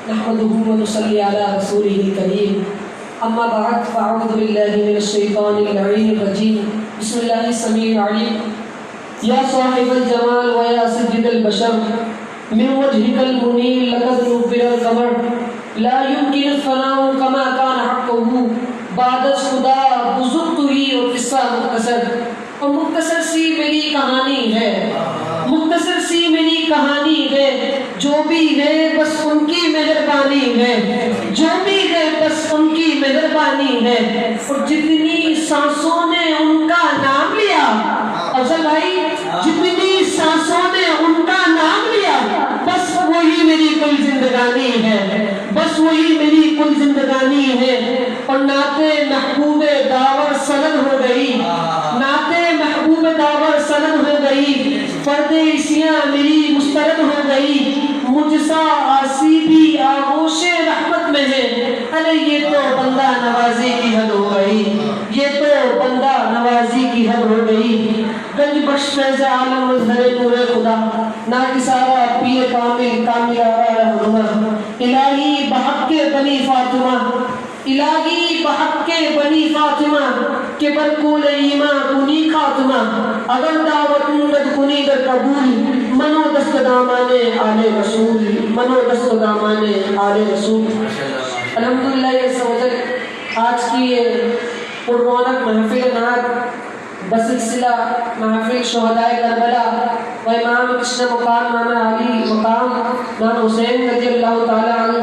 نحمده ونصلي على رسوله الكريم أما بعد فأعوذ بالله من الشيطان اللعين الرجيم بسم الله السميع العليم يا صاحب الجمال ويا سيد البشر من وجهك المنير لقد نبر القمر لا يمكن الفناء كما كان حقه بعد خدا بزرگ تو ہی اور قصہ مختصر اور مختصر سی میری کہانی ہے، مختصر سی میری کہانی ہے، جو بھی ہے بس ان کی مہربانی ہے، جو بھی ہے بس ان کی مہربانی ہے، اور جتنی سانسوں نے ان کا نام لیا، افضل بھائی جتنی سانسوں نے ان کا نام لیا بس وہی میری کل زندگانی ہے، بس وہی میری کل زندگانی ہے، اور نعت محبوب داور سند ہو گئی، نعت محبوب داور سند ہو گئی، فرد عیسیاں میری مسترد ہو گئی، مجھ سا آسی بھی آغوش رحمت میں ہے، ارے یہ تو بندہ نوازی کی حد ہو گئی، یہ تو بندہ نوازی کی حد ہو گئی، گنج بخش فیض عالم مظہر نور خدا ناکسارا پیر کامل کامل آرا رہنما الہی بحق کے بنی فاطمہ، الہی بحق کے بنی فاطمہ کہ برکول ایمان کنی خاتمہ اگر دعوت ند کنی در قبول منو دست دامان آل رسول، منو دست دامان آل رسول۔ الحمدللہ یہ سمجھر آج کی یہ پررونق محفل نعت بسلسلہ محفل شہدائے کربلا و امام کشن مقام نام علی مقام نام حسین رضی اللہ تعالی عنہ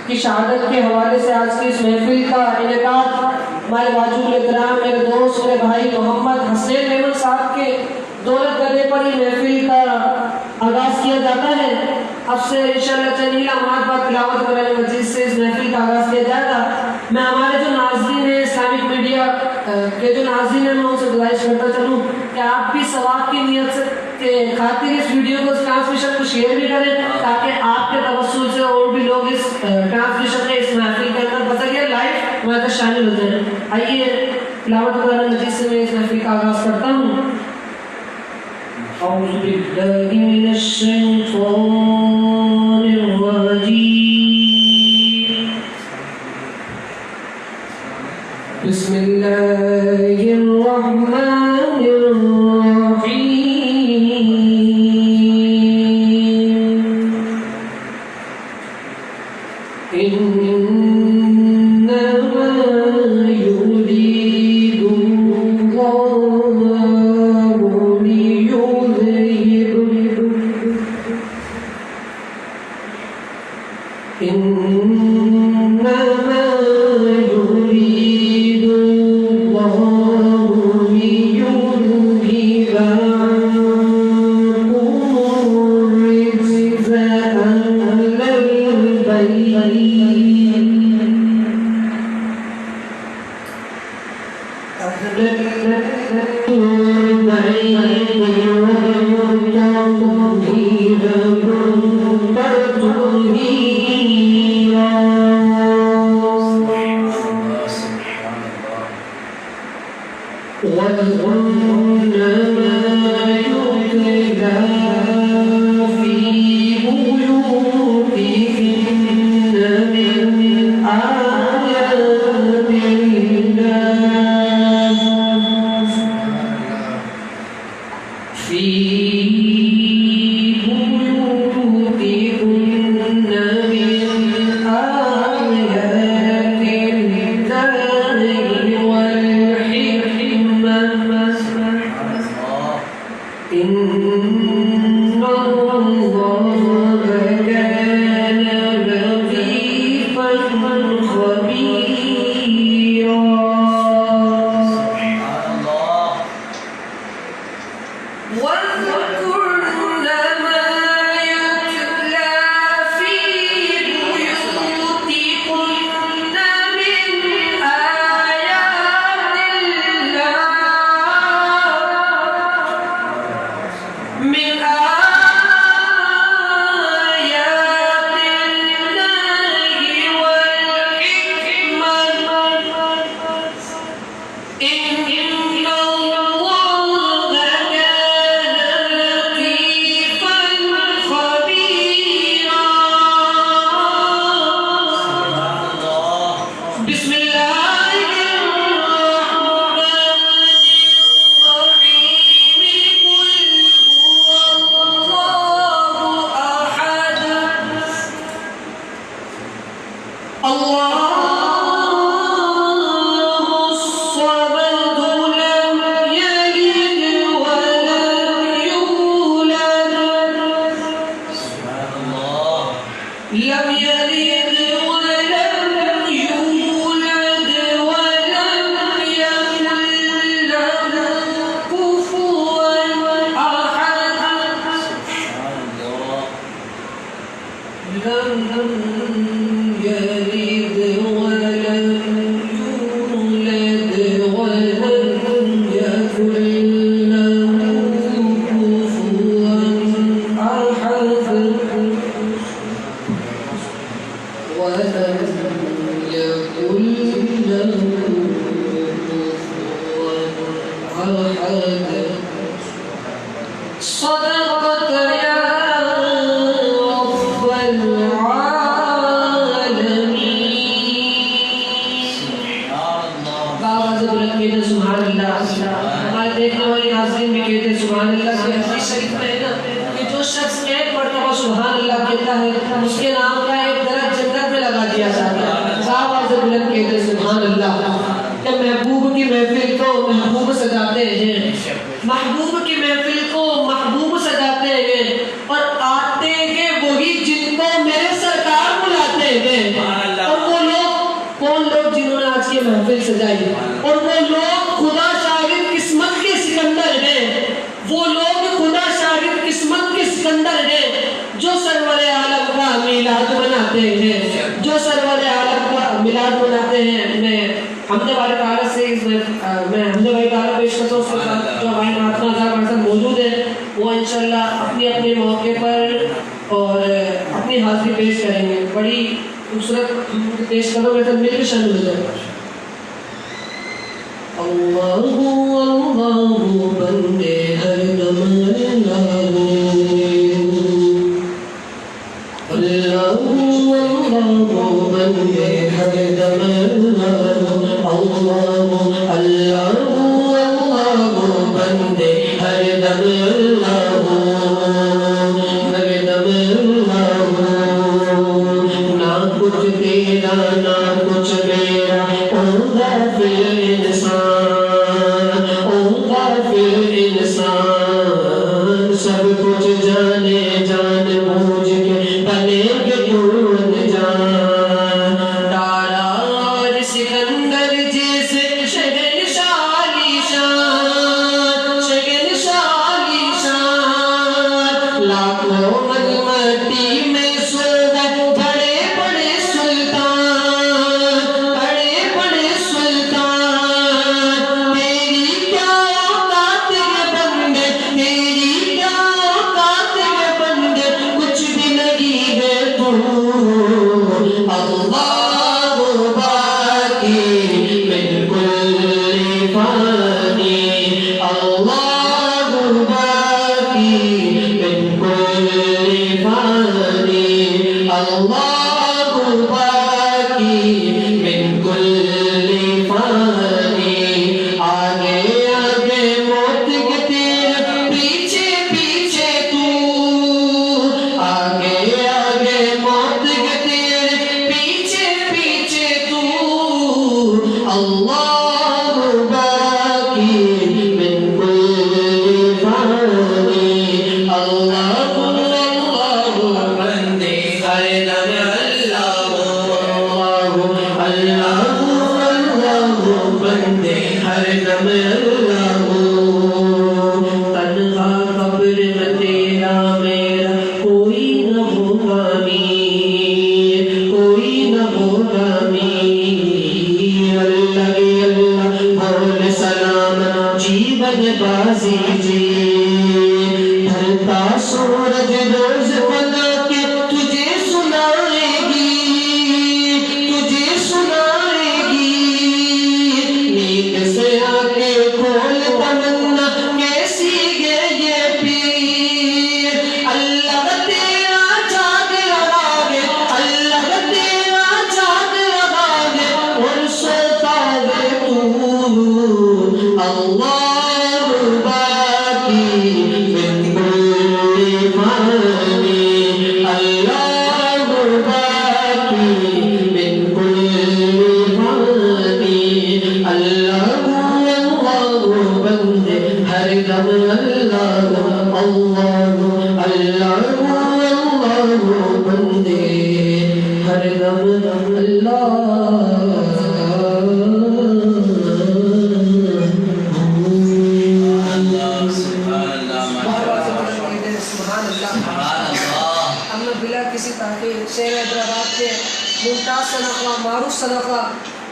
کی شہادت کے حوالے سے آج کی اس محفل کا انعقاد ہمارے واجب اکرام میرے دوست میرے بھائی محمد حسین احمد صاحب کے دولت گدے پر یہ محفل کا آغاز کیا جاتا ہے۔ اب سے انشاءاللہ چند لمحات بعد تلاوت قرآن مجید سے اس محفل کا آغاز کیا جائے گا۔ میں ہمارے جو ناظرین ہیں اسلامک میڈیا کے جو ناظرین ہیں میں ان سے گزارش کرتا چلوں کہ آپ بھی ثواب کی نیت سے خاطر اس ویڈیو کو اس ٹرانسمیشن کو شیئر بھی کریں تاکہ آپ کے توسل سے اور بھی لوگ اس ٹرانسمیشن کے اس محفل کے اندر بذریعہ لائف ہمارے ساتھ شامل ہو جائیں۔ آئیے تلاوت قرآن مجید سے میں اس محفل کا آغاز کرتا ہوں۔ اعوذ باللہ من الشیطان الرجیم بسم اللہ الرحمن الرحیم لم يلد ولم يولد ولم يكن له كفوا أحد. لم يلد ولم يولد ولم يكن له كفوا أحد. ولم يكن له كفوا أحد. صدقت يا رب العالمين. بابا زبر کہتے سبحان اللہ. ہمارے دیکھنے والے ناظرین بھی کہتے سبحان اللہ. کہ حدیث شریف میں ہے نا کہ جو شخص ایک مرتبہ سبحان اللہ کہتا ہے اس کے نام کا ایک درخت جنت میں لگا دیا جاتا ہے. بابا زبر کہتے سبحان اللہ. کہ محبوب کی محفل کو محبوب سجاتے ہیں, محبوب کی محفل کو محبوب سجاتے ہیں, اور آتے ہیں وہی جن کو میرے سرکار بلاتے ہیں. اور وہ لوگ کون لوگ جنہوں نے آج کی محفل سجائی, اور وہ لوگ خدا شاگرد قسمت کے سکندر ہیں. وہ لوگ خدا شاگرد قسمت کے سکندر ہیں جو سرور عالم کا میلاد مناتے ہیں, جو سرور عالم کا میلاد مناتے ہیں. میں حمد باری تعالیٰ سے میں حمد باری تعالیٰ پیش کرتا ہوں. اس کے ساتھ جو ہمارے مہاتما صاحب ہمارے ساتھ موجود ہیں وہ انشاءاللہ اپنے اپنے موقع پر اور اپنی حاضری پیش کریں گے. بڑی خوبصورت پیش کرو, میرے ساتھ مل کے شامل ہو جائے. اللہ اللہ بندے ہر دم اللہ اللہ اللہ بندے ہر دم اللہ اللہ اللہ بندے ہر دم اللہ ہر دم اللہ. نہ کچھ تیرا نہ کچھ میرا او غافل انسان, او غافل انسان. سب کچھ جانے جان بوجھ کے بنے گے پون جان. تاراج سکندر جیسے شہنشاہ علی شان, شہنشاہ علی شان. لاکھوں من مٹی میں سو گئے بڑے بڑے سلطان, بڑے بڑے سلطان. تیری کیا اوقات ہے بندے, تیری کیا اوقات ہے بندے, کچھ بھی نہیں ہے تو. اللہ باقی من کل فانی, اللہ باقی من کل فانی, اللہ باقی من کل فانی. آگے آگے موت کے تیرے پیچھے پیچھے تو, آگے آگے موت کے تیرے پیچھے پیچھے تو. اللہ باقی من کل فانی, اللہ اللہ بندے ہر دم اللہ اللہ اللہ بندے ہر دم اللہ. تنہا قبر میں تیرا میرا کوئی نہ ہوگا میر, کوئی نہ ہوگا میر. اللہ اللہ بول سلام جیون بازی جی. ڈھلتا سورج روز بنا کے تجھے سنائے گی, تجھے سنائے گی. نیند سے آنکھیں کھول تمنا کیسی ہے یہ پیر. اللہ تیرا جاگ رہا ہے, اللہ تیرا جاگ رہا ہے, اور سوتا ہے تو. اللہ باقی من کل فانی, اللہ باقی من کل فانی. اللہ اللہ بندے ہر دم اللہ, اللہ اللہ اللہ بندے شہر حیدرآباد کے ممتاز صدقہ معروف صدقہ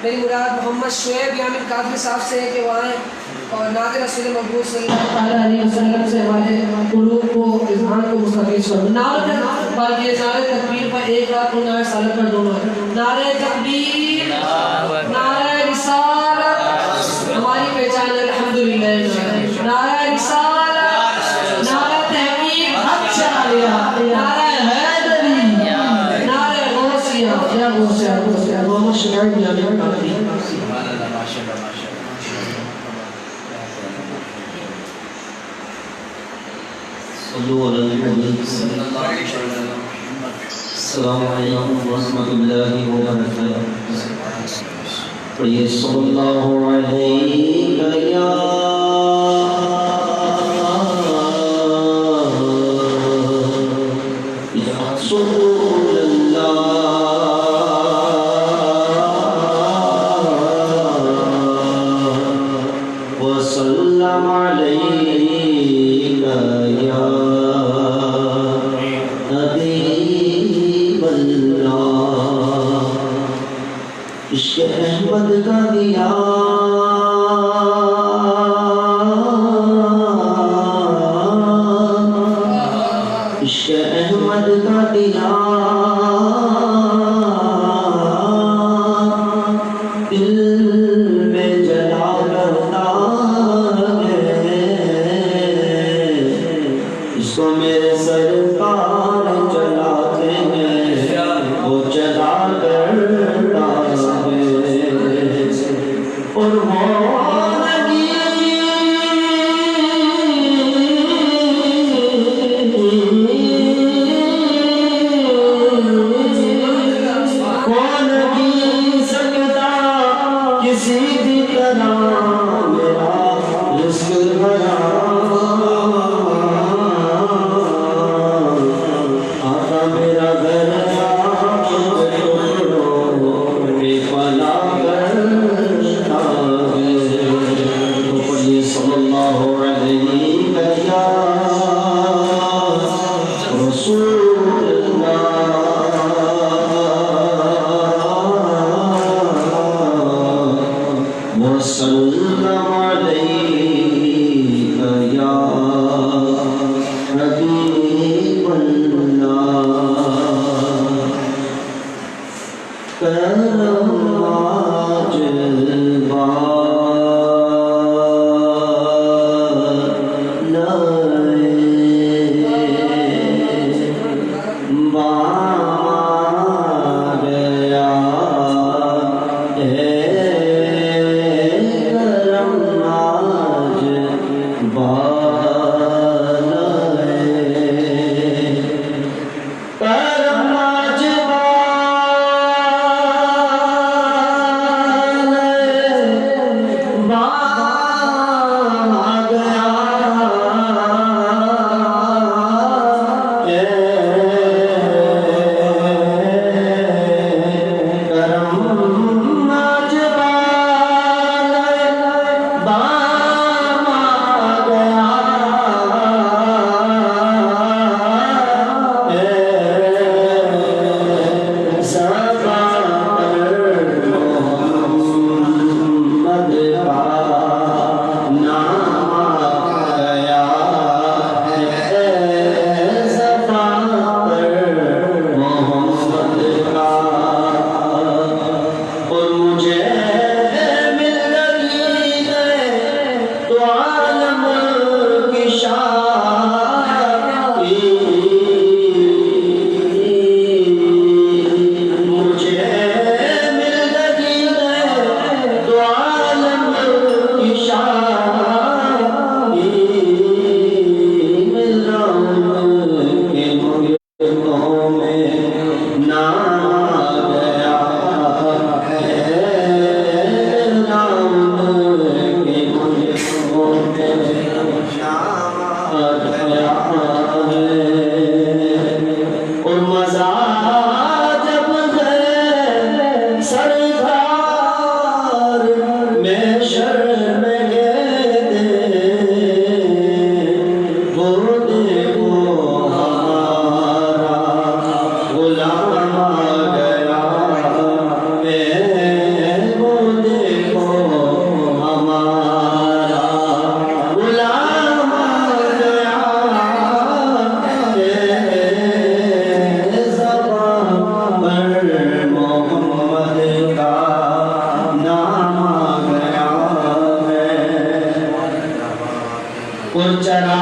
میری مراد محمد شعیب یامین قادری صاحب سے ہے کہ وہ آئیں اور نعت رسول مقبول صلی اللہ علیہ وسلم سے ہمارے قلوب کو اذہان کو مستفیض کرو. نعرہ تکبیر پر ایک رات کو نعرہ سالت پر دونوں ہے. نعرہ تکبیر، نعرہ رسالت ہماری پہچان ہے الحمدللہ. نعرہ رسالت، نعرہ تحقیق حق چلا لیا، نعرہ حیدری، نعرہ غوثیہ یا غوثیہ محمد شعیب یامین قادری. السلام علیکم ورحمۃ اللہ وبرکاتہ. پڑھیے صلی اللہ علیہ یا رسول اللہ وسلم علیہ یا عشق احمد کا دیا عشق احمد کا دیا دل میں جلا کرتا ہے. اس کو میرے سرکار چلاتے ہیں، وہ چلا کرتا اور گیا وہ دیکھو ہمارا غلام آ گیا زبان پر محمد کا نام آ گیا اور چرا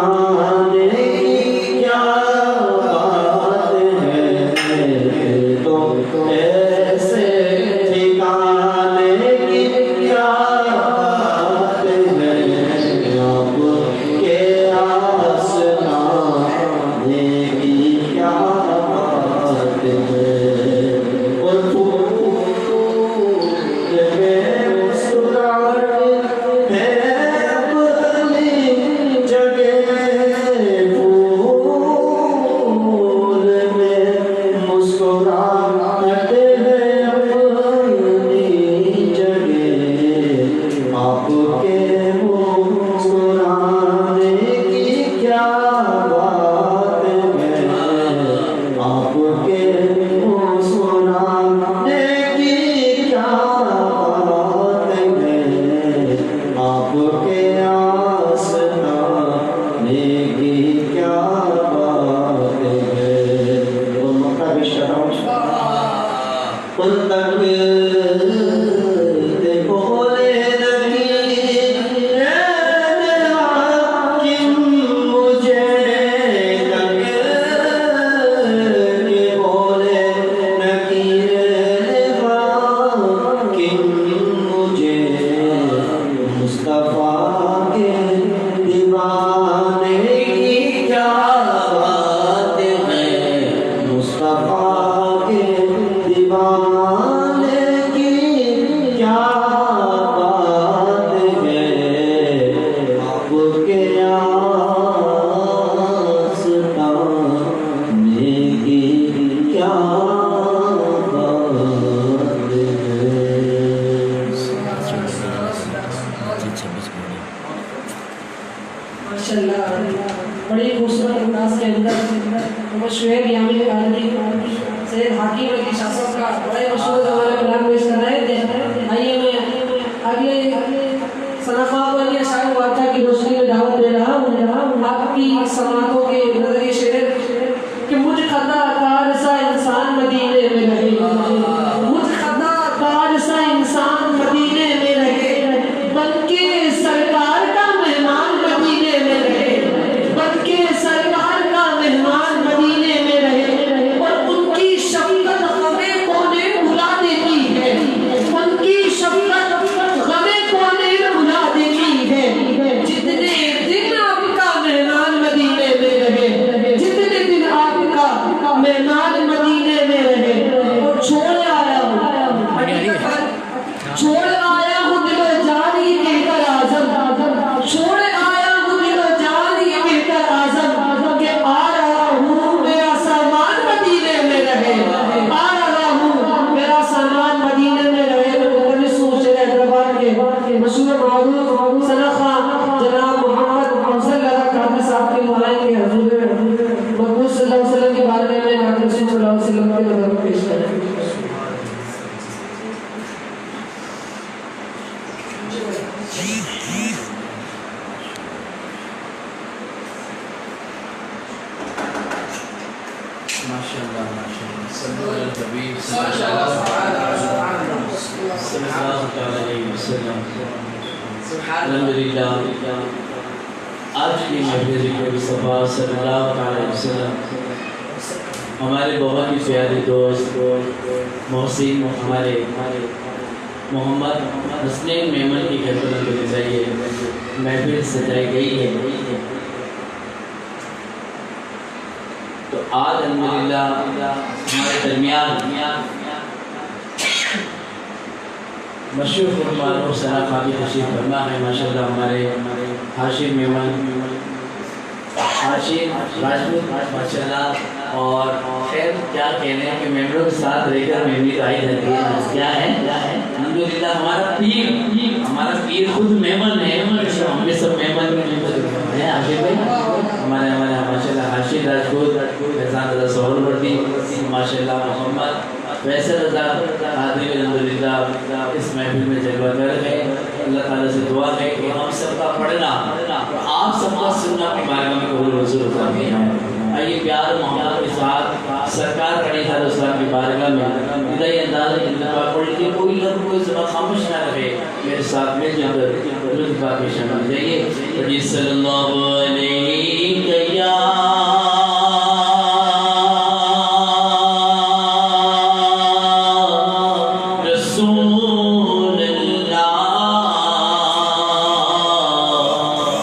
ٹھکانے کی کیا بات ہے، تو ایسے ٹھکانے کی کیا بات ہے، آپ کے آسمانے کی کیا بات ہے، اور پھول میں مسکراہٹ ہے اپنی جگہ، پھول میں مسکراہٹ ہے اپنی جگہ، آپ کے مسکرانے کی کیا بات ہے، آپ کے مسکرانے کی کیا بات ہے، آپ کے آسمانے کی کیا بات ہے، اور مکہ بھی شرم ان تک بولے نبی حاکم مجھے لگے کہ بولے نبی حاکم مجھے مصطفیٰ کے دیوانے کی کیا بات ہے، مصطفیٰ کے دیوانے کی کیا بات ہے، آپ کے آستانے کی کیا بات ہے۔ ماشاءاللہ بڑی خوبصورت انداز کے اندر محمد شعیب یامین قادری سید حاکم علی شاہ صاحب کا بڑے مشہور زمانے کلام پیش کر رہے تھے۔ آئیے میں اگلے صنفاء کو علی اشعار مبارکہ کی روشنی میں دعوت دے رہا ہوں۔ آپ کی سماعتوں کے نظریے شعر کہ مجھ خطا کار سا انسان مدینے میں رہے، مجھ خطا کار سا انسان مدینے میں رہے، بلکہ سرکار کا مہمان مدینے میں رہے، بلکہ سرکار کا مہمان مدینے میں رہے، اور ان کی شفقت ہمیں کونے بھلا دیتی ہے، ان کی شفقت ہمیں کونے بھلا دیتی ہے، جتنے دن آپ کا مہمان مدینے میں رہے، جتنے دن آپ کا مہمان مدینے میں رہے، اور چھوڑ آیا ہوں چھوڑ آیا ہوں دل و جان یہ کہہ کر آزم، چھوڑ آیا ہوں دل و جان یہ کہہ کر آزم، کہ آ رہا ہوں میرا سامان مدینے میں رہے، آ رہا ہوں میرا سامان مدینے میں رہے۔ مدرس حیدرآباد کے مشہور معروف سنخا جناب محمد افضل رضا قادری صاحب کے مبارک کے حضور مقبول صلی اللہ علیہ وسلم کے بارے میں نعت رسول صلی اللہ علیہ وسلم کے نظر پیش کریں۔ ماشاءاللہ ماشاءاللہ صلی اللہ علیہ حبیب صلی اللہ علیہ وسلم۔ الحمدللہ آج کی محفل ذکر مصطفیٰ صلی اللہ علیہ وسلم ہمارے بہت ہی پیارے دوست محسن ہمارے محمد حسنین میمن کی گھر پر ذریعے محفل سجائی گئی ہے، تو آج الحمدللہ ہمارے درمیان مشہور فرمان ثنا خاکی تشریف فرما ہے۔ ماشاءاللہ ہمارے ہاشم میمن ہاشم راجپوت ماشاءاللہ، اور خیر کیا کہنے ہیں کہ ممبروں کے ساتھ رہ کر میمنی تو آئی جاتی ہے، کیا ہے الحمدللہ ہمارا پیر خود میمن ہے، ہم بھی سب میمن ہیں۔ ہاشم بھائی ہمارے ماشاءاللہ ہاشم راجپوت، فیضان رضا سہول وردی، ماشاءاللہ محمد فیصل رضا قادری الحمدللہ اس محفل میں جلوہ گر ہے۔ اللہ تعالیٰ سے دعا ہے کہ ہم سب کا پڑھنا آپ سب کا سننا کی بارگاہ میں قبول منظور فرمائے۔ آئیے پیار محبت کے ساتھ سرکار علیہ السلام کی بارگاہ میں ادائی انداز انتخاب پڑھ لیجیے. کوئی لفظ کوئی زبان خاموش نہ رہے. میرے ساتھ مل جا کر لطف پاک میں شامل جائیے. پڑھیے صلی اللہ علیہ یا رسول اللہ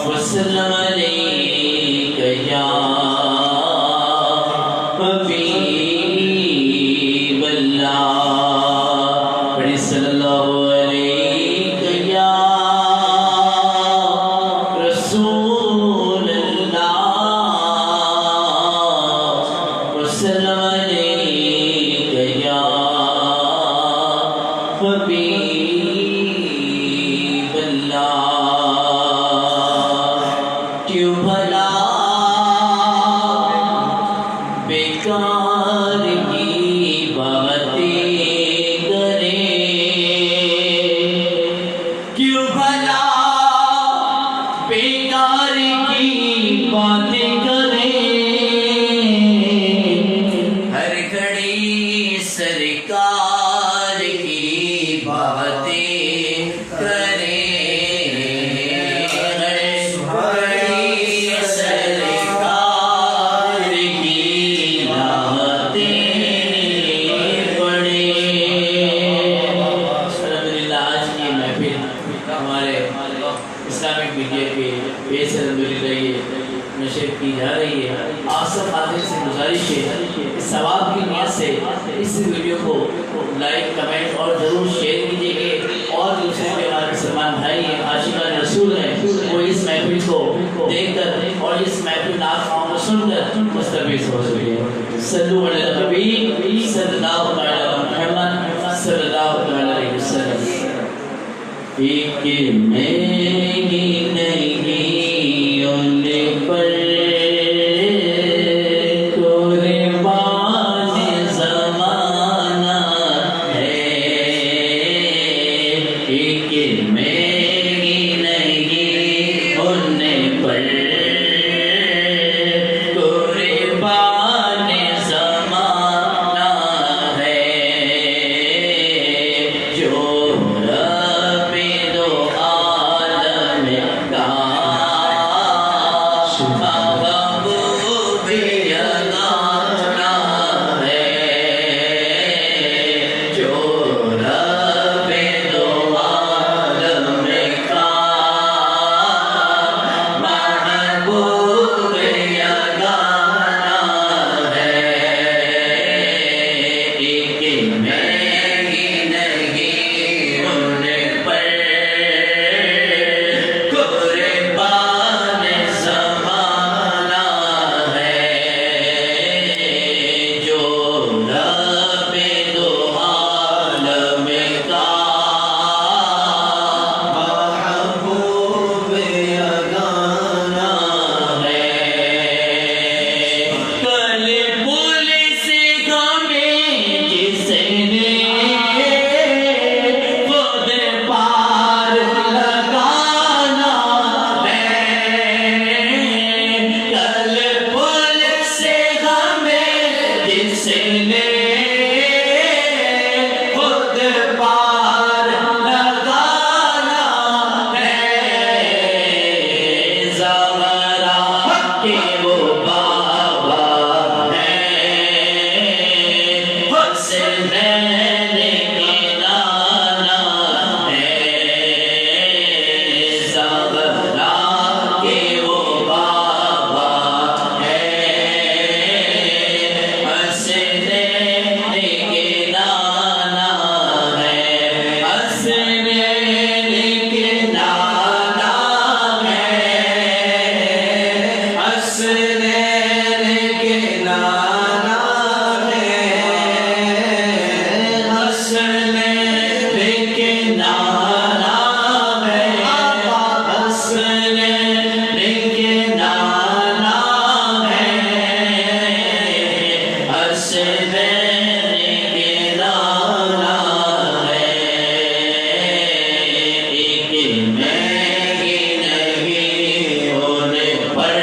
وسلم علیک یا حبیب اللہ. پڑھیے صلی اللہ علیک یا رسول اللہ وسلم علیک یا حبیب اللہ. کیوں بھلا بیکار کی باتیں کریں, کیوں بھلا بیکار کی باتیں کریں, ہر گھڑی سرکار کی باتیں کریں, ہر گھڑی سرکار کی باتیں پڑھیں. الحمدللہ آج کی محفل ہمارے اسلامک میڈیا کے پیش الحمدللہ یہ نشر کی جا رہی ہے. آپ سب خاطر سے گزارش ہے اس ثواب کی نیت سے اس ویڈیو کو لائک کمنٹ اور ضرور شیئر کیجیے گے, اور دوسرے جو ہمارے مسلمان بھائی ہیں عاشقان رسول ہیں وہ اس محفل کو دیکھ کر اور اس محفل نعت خواہوں کو سن کر مستفیض ہو سکے. صلو علی الحبیب صلی اللہ علیہ محمد صلی اللہ علیہ وسلم. ایک میری نہیں ان پر قربان زمانہ ہے, ایک میری نہیں ان پر قربان زمانہ ہے, جو رب دو عالم کا محبوب یگانہ ہے, جو رب دو عالم کا محبوب یگانہ ہے. ایک میری نہیں ان پر قربان زمانہ ہے, جو رب دو عالم کا محبوب یگانہ ہے. کل پولیس ہمیں جس نے خود پار لگانا ہے, کل پولیس ہمیں جس نے خود پار لگانا ہے, زہرا کے وہ بابا ہیں, حسنین کے نانا ہے, زہرا کے وہ بابا ہیں, حسنین کے نانا ہے, حسنین کے نانا ہے, حسنین کے نانا ہے, حسنین کے نانا ہے, حسنین کے نانا ہے, حسنین کے نانا ہے. ایک میری نہیں ان پر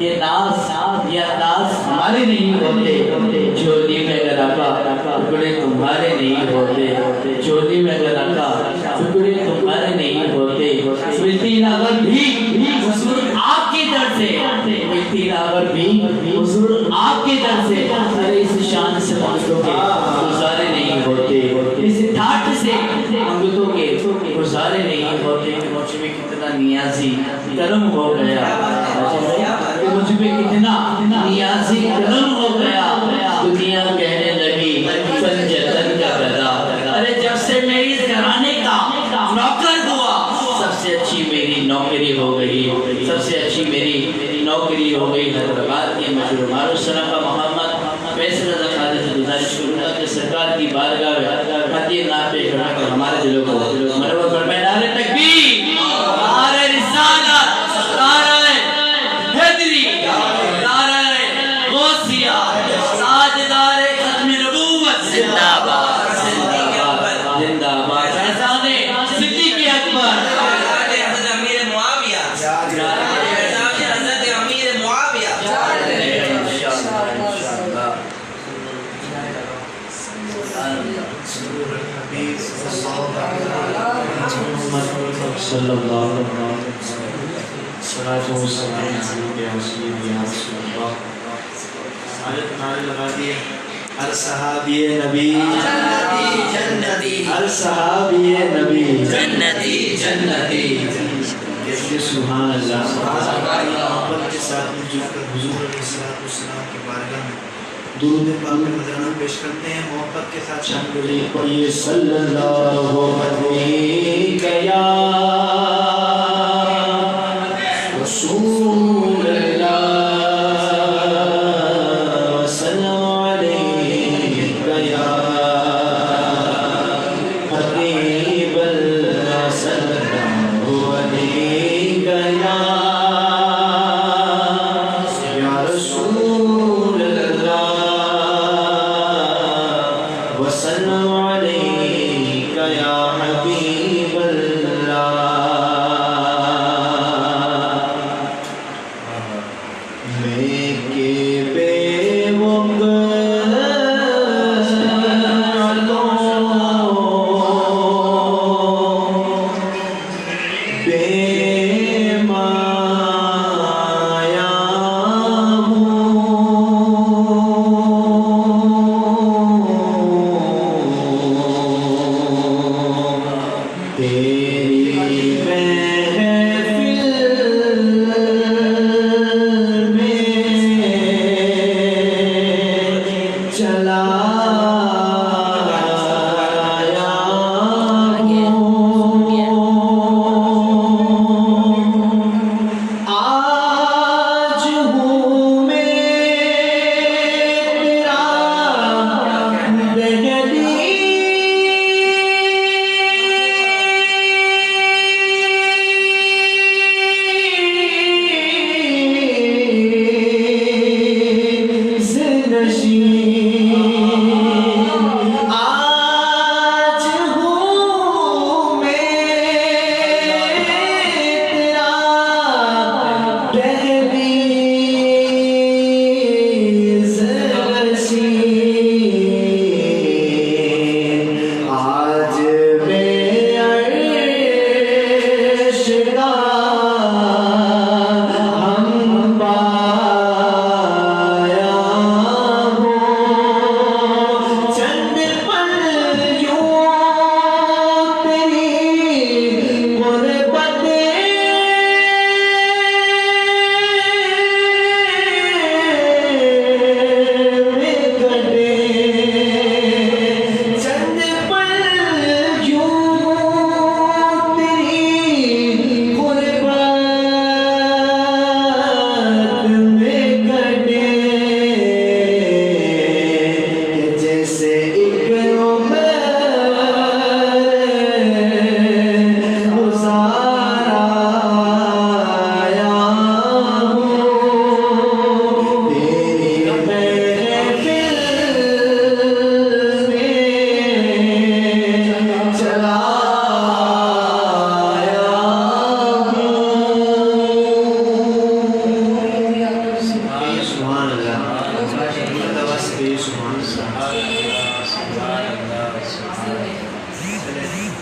یہ ناز یہ انداز ہمارے نہیں ہوتے، چولی میں اگر آقا ٹکڑے تمہارے نہیں ہوتے، چولی میں اگر آقا ٹکڑے تمہارے نہیں ہوتے، ملتی ناور بھی حضور آپ کی در سے، ملتی ناور بھی حضور آپ کی در سے، ارے اس شان سے منگتوں کے گزارے نہیں ہوتے، اس ٹھاٹ سے منگتوں کے گزارے نہیں ہوتے کہ مجھ میں کتنا نیازی کرم ہو گیا، کہ مجھ میں کتنا نیازی کرم ہو گیا، دنیا کہنے لگی پنجتن کا گدا، ارے جب سے میری گھرانے کا نوکر ہوا سب سے اچھی میری نوکری ہو گئی، سب سے اچھی میری نوکری ہو گئی۔ حیدرآباد کے مشہور معروف صنفہ محمد فیصل رضا خالد سے گزارش کروں گا کہ سرکار کی بارگاہ میں خطیر نعت پیش کرنا کہ ہمارے دلوں کو مرحبا فرمائے۔ نعرہ تکبیر، نعرہ رسالت، نعرہ حیدری، نعرہ غوثیہ، تاجدار ختم نبوت زندہ باد، زندہ باد، فیضان صدیق اکبر، حضرت امیر معاویہ، حضرت امیر معاویہ، صلی اللہ علیہ وسلم۔ نعرے لگا دیے، ہر صحابی نبی جنتی ہر صحابی نبی جنتی جنتی، کہتے سبحان اللہ، محبت کے ساتھ مل جل کر حضور علیہ السلام کی بارگاہ میں درود پاک مدینہ پیش کرتے ہیں۔ محبت کے ساتھ شامل پڑھیے صلی اللہ علیہ یا رسول اللہ، وسلم علیک یا حبیب اللہ، صلی اللہ علیک یا رسول اللہ، وسلم علیک یا حبیب اللہ۔ میں کے بے بے مایا تیری محفل میں چلا آج ہوں میں تیرا دہلی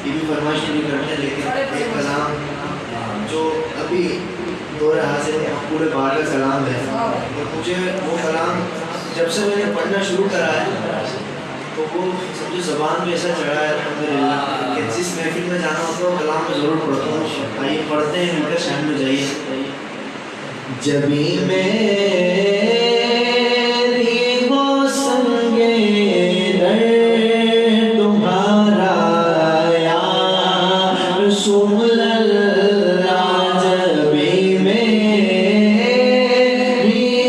یہ بھی فرمائش نہیں کرتے، لیکن ایک کلام جو ابھی دور حاضر میں مقبول بار کا کلام ہے، اور مجھے وہ کلام جب سے میں نے پڑھنا شروع کرا ہے تو وہ سمجھو زبان پہ ایسا چڑھا ہے الحمدللہ کہ جس محفل میں جانا ہوتا ہے وہ کلام میں ضرور پڑھتا ہوں. آئیے پڑھتے ہیں، مل کر شامل ہو جائیے. جبھی میری وہ سنگے در تمہارا یا رسول اللہ، جبھی میری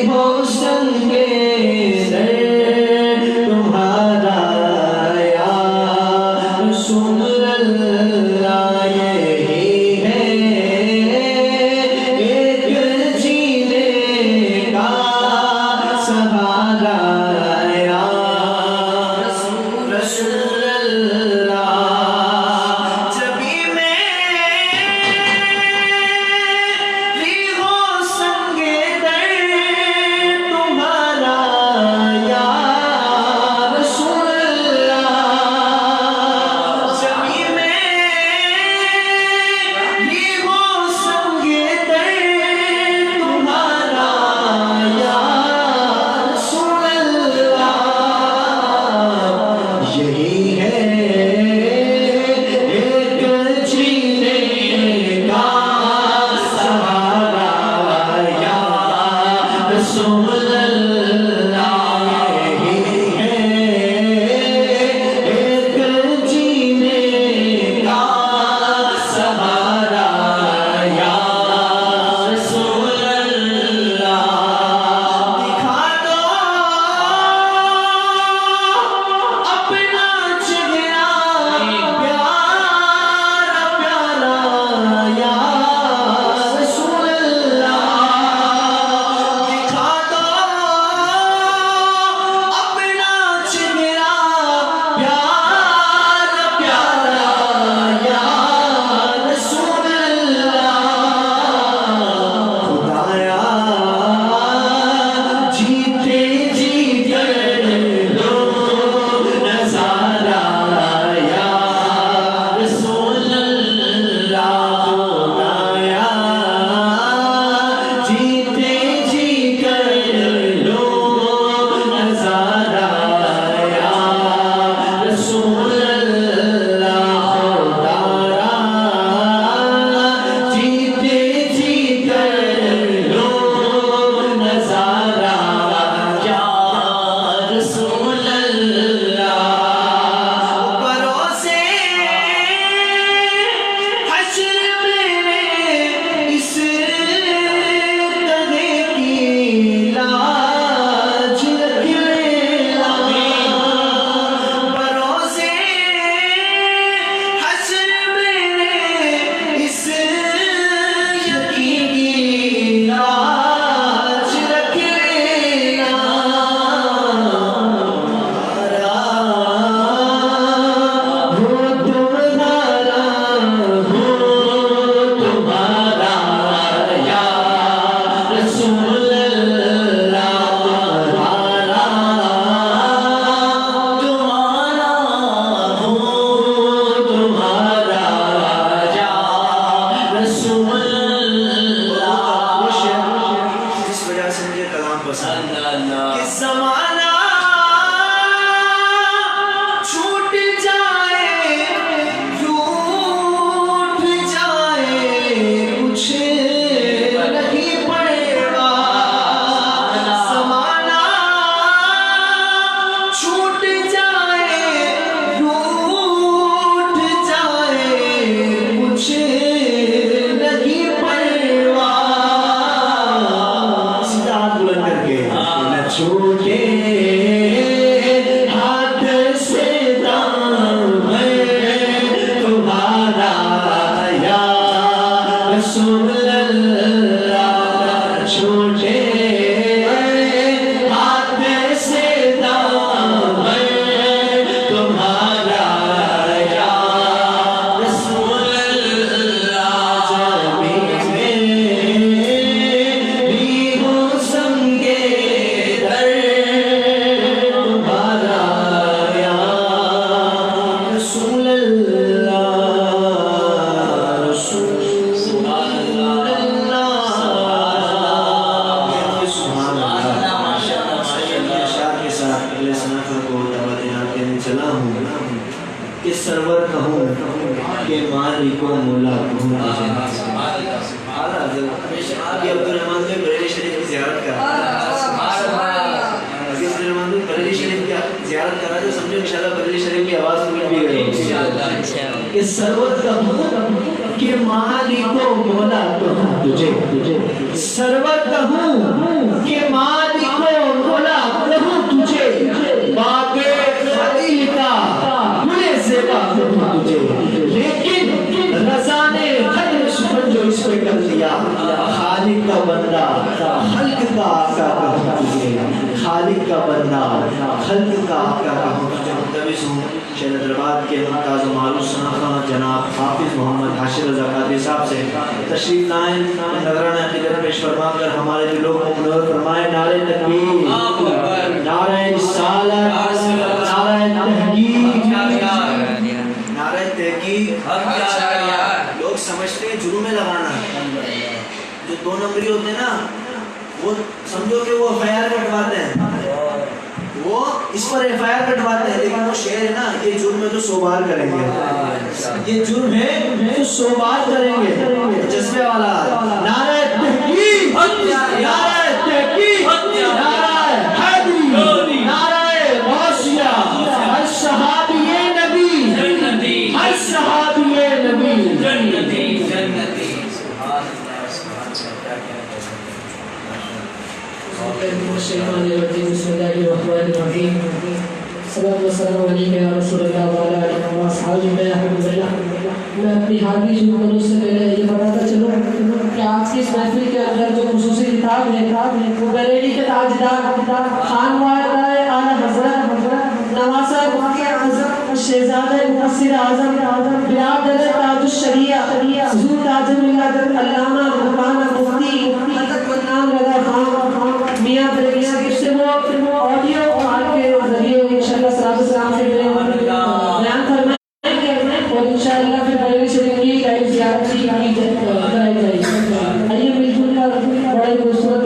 وہ سنگے در تمہارا یا رسول اللہ، یہی ہے ایک جینے کا سہارا یا رسول اللہ. جبھی میری ہو سنگے در تمہارا یا رسول اللہ، جبھی میری ہو سنگے در تمہارا یا رسول اللہ، یہی ہے ایک جینے کا سہارا یا رسول اللہ، یہی ہے ایک جینے کا سہارا یا رسول اللہ. دکھا دو اپنا چہرہ پیارا پیارا یا رسول اللہ. دکھا دو اپنا چہرہ پیارا پیارا یا رسول اللہ. خدایا جیتے جی کر لو نظارہ یا رسول اللہ. خدایا جیتے جی کر لو نظارہ یا رسول اللہ. خدایا جیتے جی کر لو نظارہ یا رسول اللہ. پروسے حشر میں اس قدے کی لاج رکھ لینا، پروسے حشر میں اس یقین کی لاج رکھ لینا. ہو تمہارا یا رسول اللہ. تمہارا تمہارا یا رسول اللہ. جس وجہ سے مجھے کلام پسند کہ زمانہ چھوٹ جائے روٹ جائے کچھ نہیں پڑے گا. زمانہ چھوٹ جائے روٹ جائے کچھ نہیں پڑے گا. سیدھا ہاتھ بلند کر کے نہ چھوٹے ہاتھ سے دامن تمہارا یا رسول اللہ. نہ چھوٹے ہاتھ سے دامن تمہارا یا رسول اللہ. جبھی میری ہو سنگے در تمہارا یا رسول اللہ. کے مالک و مولا تم تجھے ابھی عبدالرحمن بھائی بریلی شریف کی زیارت کر ابھی عبدالرحمن بھائی بریلی شریف کی زیارت کرا جو سمجھو انشاءاللہ بریلی شریف کی آواز سن بھی گئی کہ سرور کہوں کہ مالک و مولا تم تجھے سرور کہوں کہ مالک و مولا تم تجھے باغ خلیل کا گل زیبا تم تجھے لیکن رضا نے خط سخن جو اس پہ کر دیا خالق کا بندہ خلق کا آقا کہوں تجھے خالق کا بندہ خلق کا آقا کہوں تجھے ملتمس ہوں شہر حیدرآباد کے ممتاز و معروف ثنا جناب حافظ محمد حاشر رضا قادری صاحب سے تشریف لائیں نذرانہ عقیدت پیش فرما کر ہمارے دلوں کو منور فرمائے نعرہ تکبیر نعرہ رسالت نعرہ تحقیق نعرہ تحقیق لوگ سمجھتے ہیں جرم لگانا جو 2 نمبری ہوتے ہیں نا وہ سمجھو کہ وہ FIR کٹواتے ہیں وہ اس پر FIR کٹواتے ہیں لیکن وہ شعر ہے نا یہ جرم ہے تو 100 بار کریں گے یہ جرم ہے تو 100 بار کریں گے جذبے والا نعرہ تحقیق نعرہ تحقیق نعرہ حیدری نعرہ غوثیہ ہر صحابی نبی ہر صحابی نبی جنتی الشیطان الرجیم بسم اللہ الرحمن الرحیم صلاۃ والسلام علیک یا رسول اللہ وعلی آلہ واصحابہ یا حبیب اللہ میں اپنی حاضری شروع کرنے سے پہلے یہ بتاتا چلوں کہ آج کی اس محفل کے اندر جو خصوصی خطاب ہے وہ بریلی کے تاجدار خان والدہ اعلیٰ حضرت نواسہ مفتی اعظم شہزادہ مفسر اعظم برادر تاج الشریعہ حضور تاج الملت علامہ مولانا مفتی حضرت منان رضا خان میاں بریلی سے وہ آڈیو آن کے ذریعے انشاءاللہ صلاۃ والسلام سے بیان فرمائیں گے اور انشاءاللہ پھر بریلی شریف کی لائیو زیارت کی کرائی جائے گی آئیے مل جل کر بڑے خوبصورت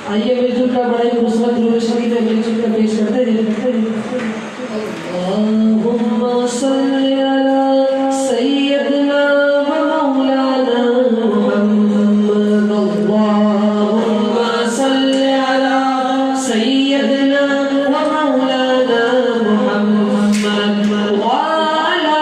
آئیے مل جل کر بڑے خوبصورت درود شریف میں مل جل کر پیش کرتے ہیں اللہم صلی علی سیدنا و مولانا محمد اللہم صلی علی سیدنا و مولانا محمد وعلی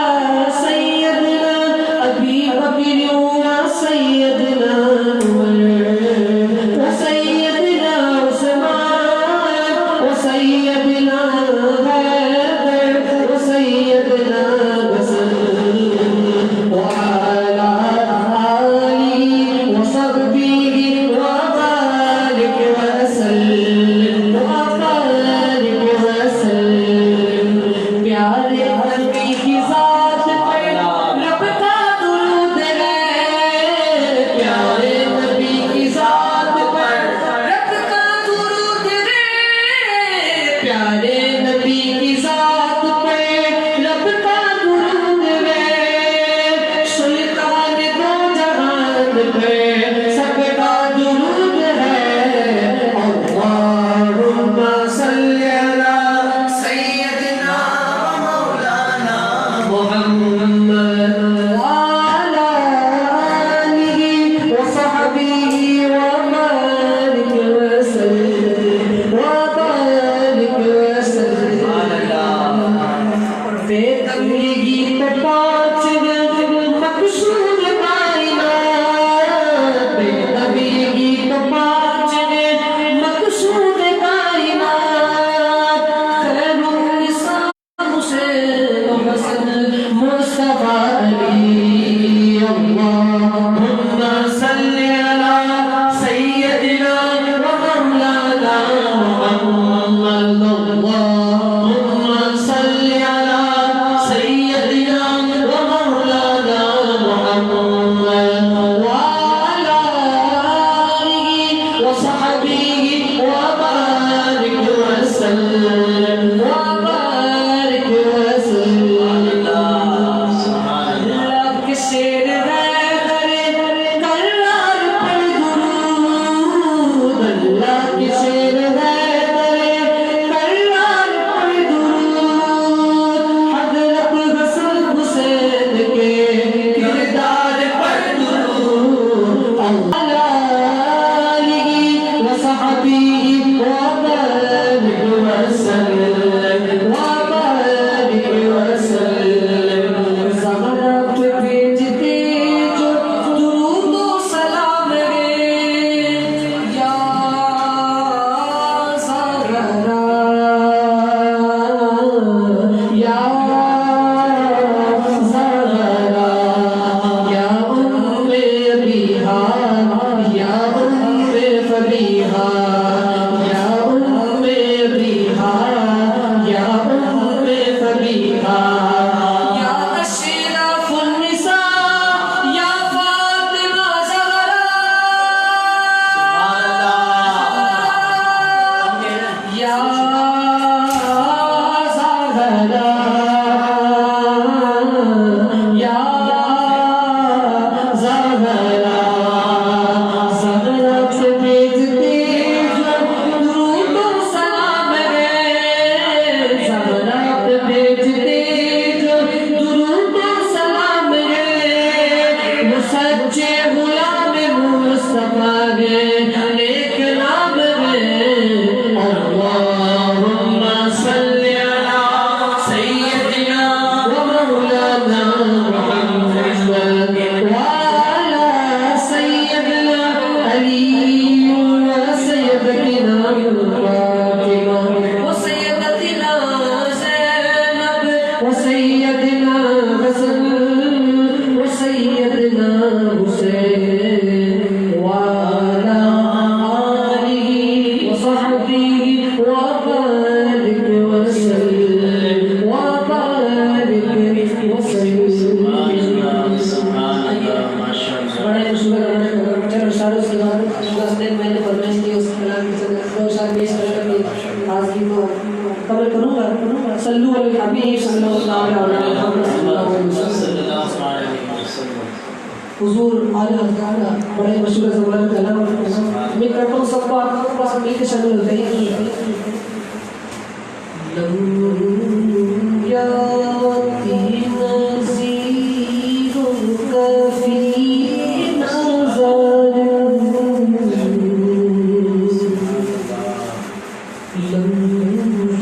سیدنا حسن و سیدنا حسین وعلی آلہ وصحبہ وبارک وسلم وبارک وسلم. بڑے چلو اشاروں سے میں نے فرمائش کی اس کلام کی دو اشار پیش کر کے حاضری کو قبل کروں گا. صلو علی الحبیب صلی اللہ علیہ وسلم. حضور اعلیٰ حضرات بڑے مشہور زبان کلام میں کرتا ہوں سب کو آپ کو پاس مل کے شامل ہوتے ہیں. لم یاتی نذیر کفی نظر لم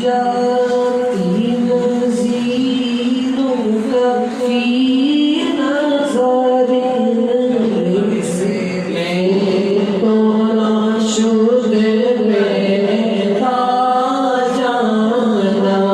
یاتی نذیر کفی نظر میں تو نہ شد میرا جانا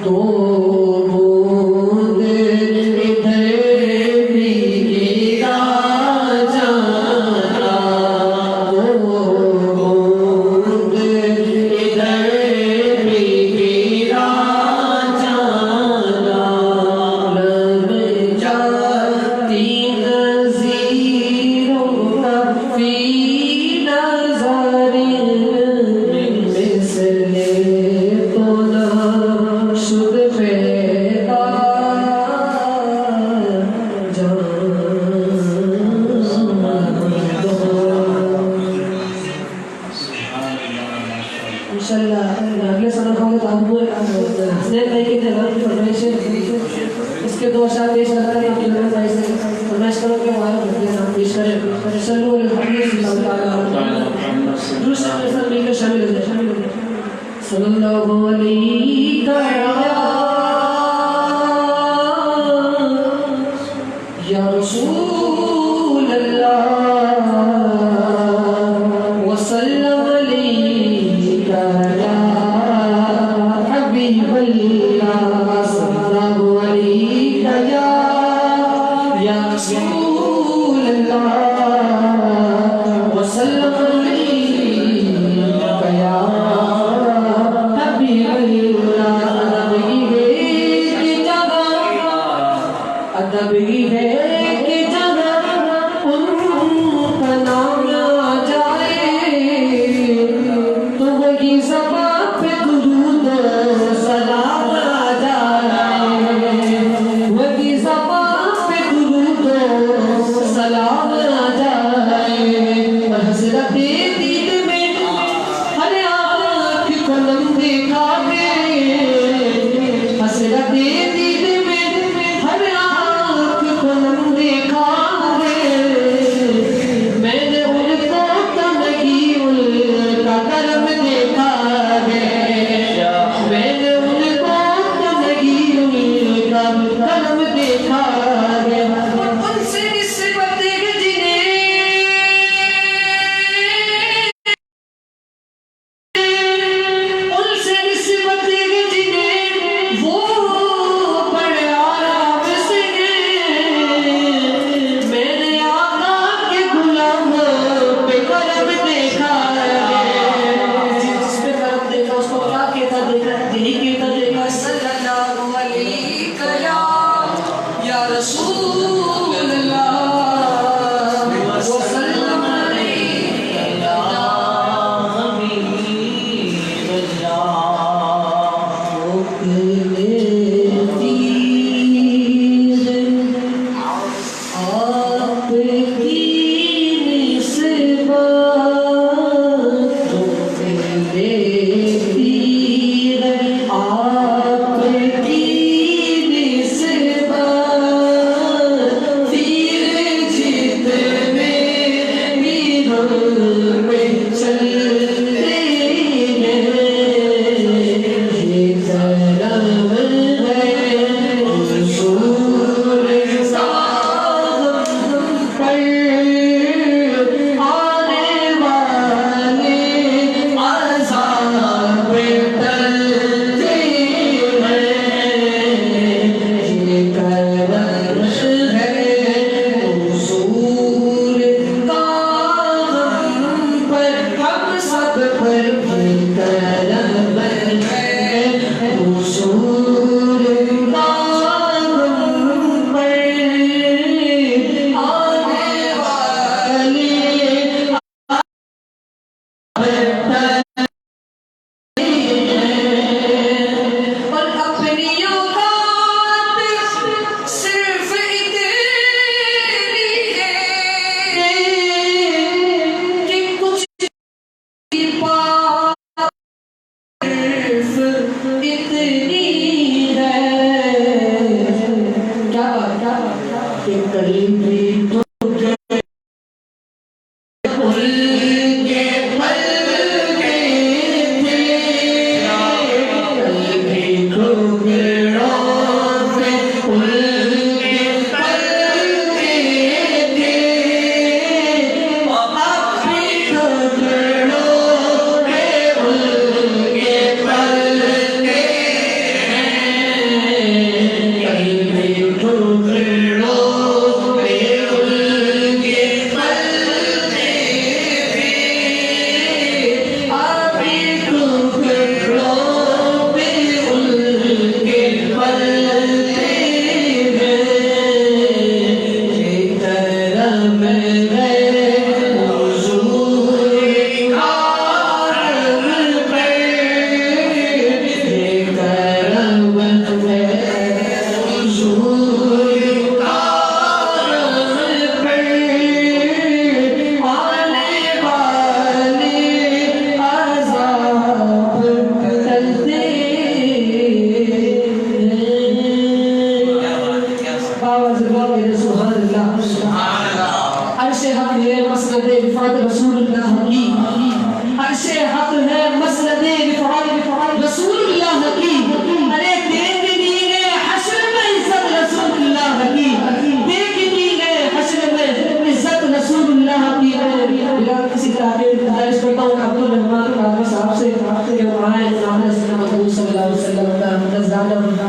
دو بوند ادھر بھی گرا جانا، دو بوند ادھر بھی گرا جانا، لب جاتی نظیروں کا فی نظر مثل تو نہ شد پیدا انشاءاللہ اگلے سال کھاؤ گے تو آپ حسنین بھائی کی جگہ کی فرمائش ہے، اس کے دو اشعار پیش کر رہے ہیں، آپ عمران بھائی سے فرمائش کرو کہ وہ اپنے نام پیش کریں، صلو علی محمد صلی اللہ علیہ وسلم، دوسرے کے ساتھ مل کر شامل ہو جائے، صلی اللہ علیہ یا رسول اللہ وسلم علیکہ یا حبیب اللہ، صلی اللہ علیکہ یا رسول اللہ وسلم علیکہ یا حبیب اللہ، ادب ہی ہے کہ جگہ ان کا نام آ جائے تو وہی زبان پہ درود و سلام آ جائے۔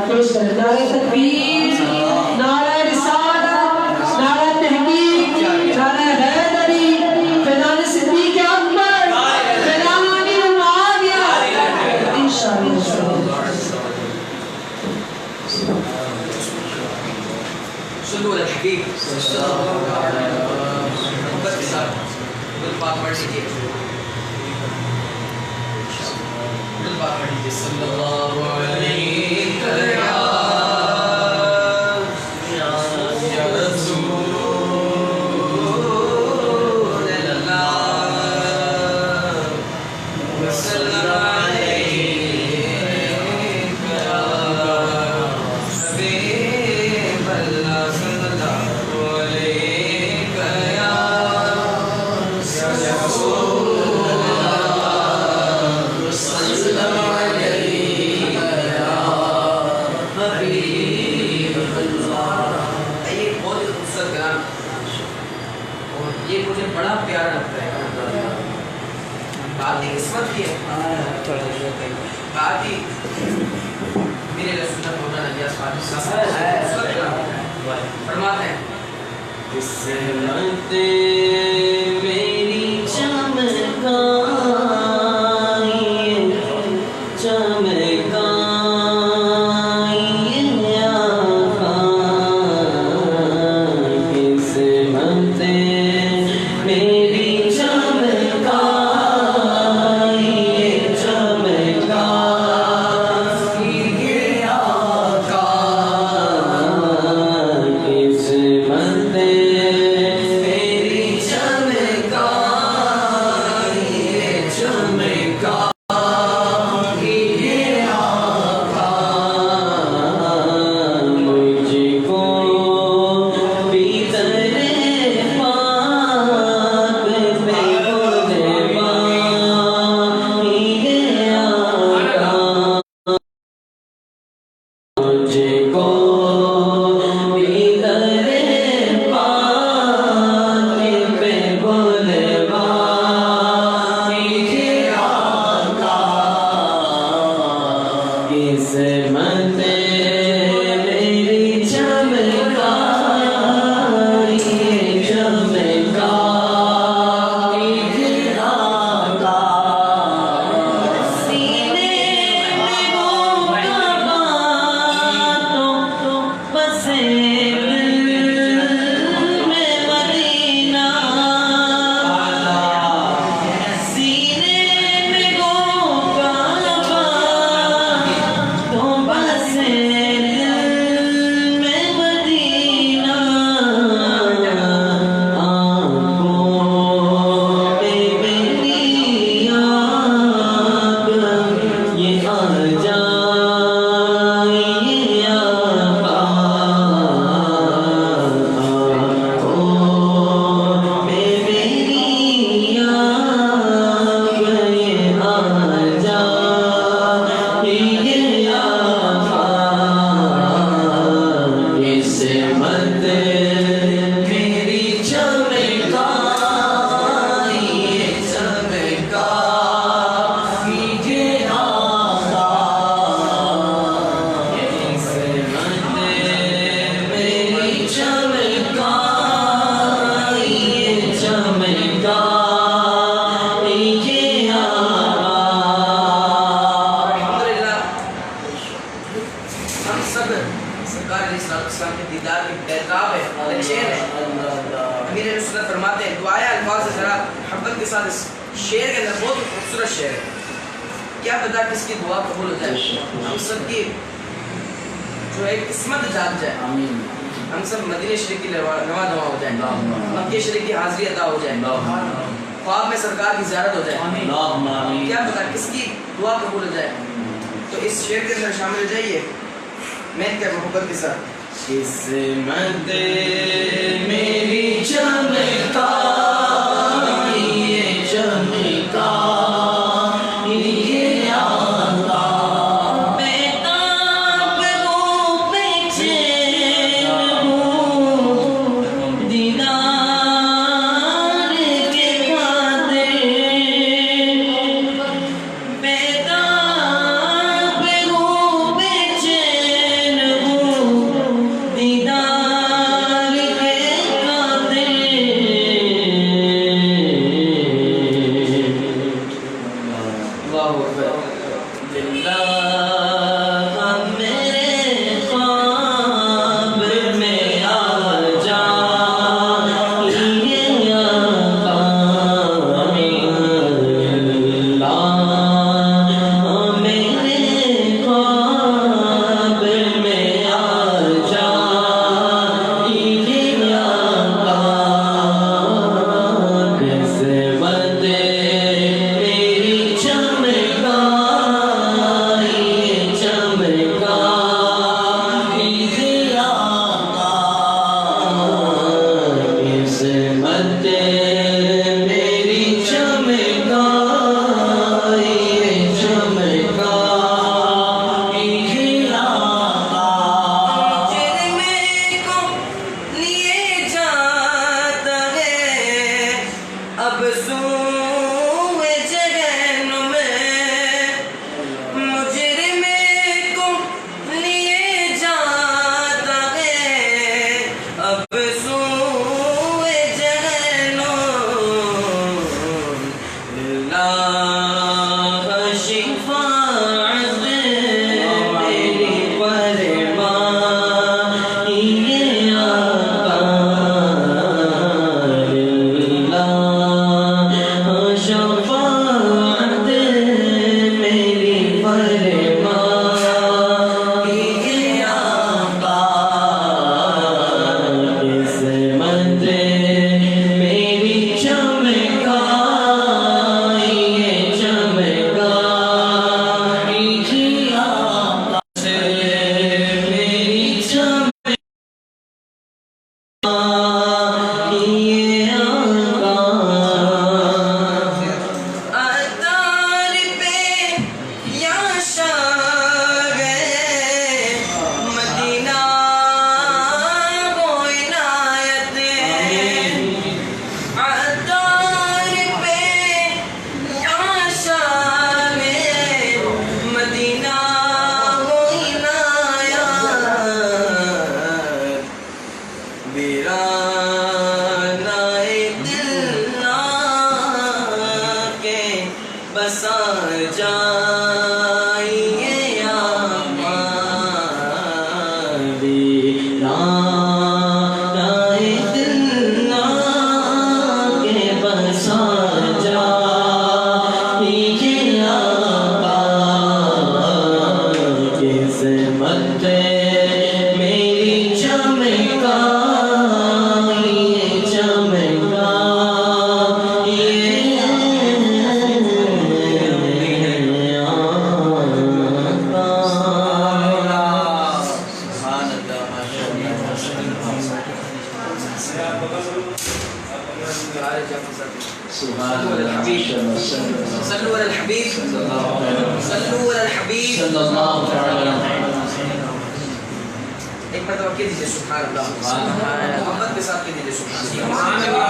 پیش کریں. نعرہ تکبیر، نعرہ رسالت، نعرہ تحقیق، نعرہ حیدری، فیضان صدیق اکبر، فیضان امیر معاویہ. انشاءاللہ صلو علی الحبیب محبت کے ساتھ دل پاک پڑھ لیجیے. دل پاک پڑھ لیجیے. صلی اللہ علیہ یا رسول اللہ وسلم یہ مجھے بڑا پیارا لگتا ہے. بات ہی قسمت کی ہے. بات ہی میرے رسول مولانا الیاس قادری صاحب فرماتے ہیں قسمت میری چمکائی چمکائی کیا پتا کس کی دعا قبول ہو جائے. ہم سب کی جو ایک قسمت جاگ جائے. ہم سب مدینہ شریف کی نوا دوا ہو جائیں. مکہ شریف کی حاضری عطا ہو جائے. خواب میں سرکار کی زیارت ہو جائے. کیا پتا کس کی دعا قبول ہو جائے. تو اس شعر کے اندر شامل ہو جائیے محنت کر محبت کے ساتھ. قسمت میری چمکا سبحان اللہ صلو علی الحبیب صلو علی الحبیب صلی اللہ علیہ وسلم. ایک مرتبہ کہہ دیجیے سبحان اللہ محبت کے ساتھ کہہ دیجیے سبحان اللہ.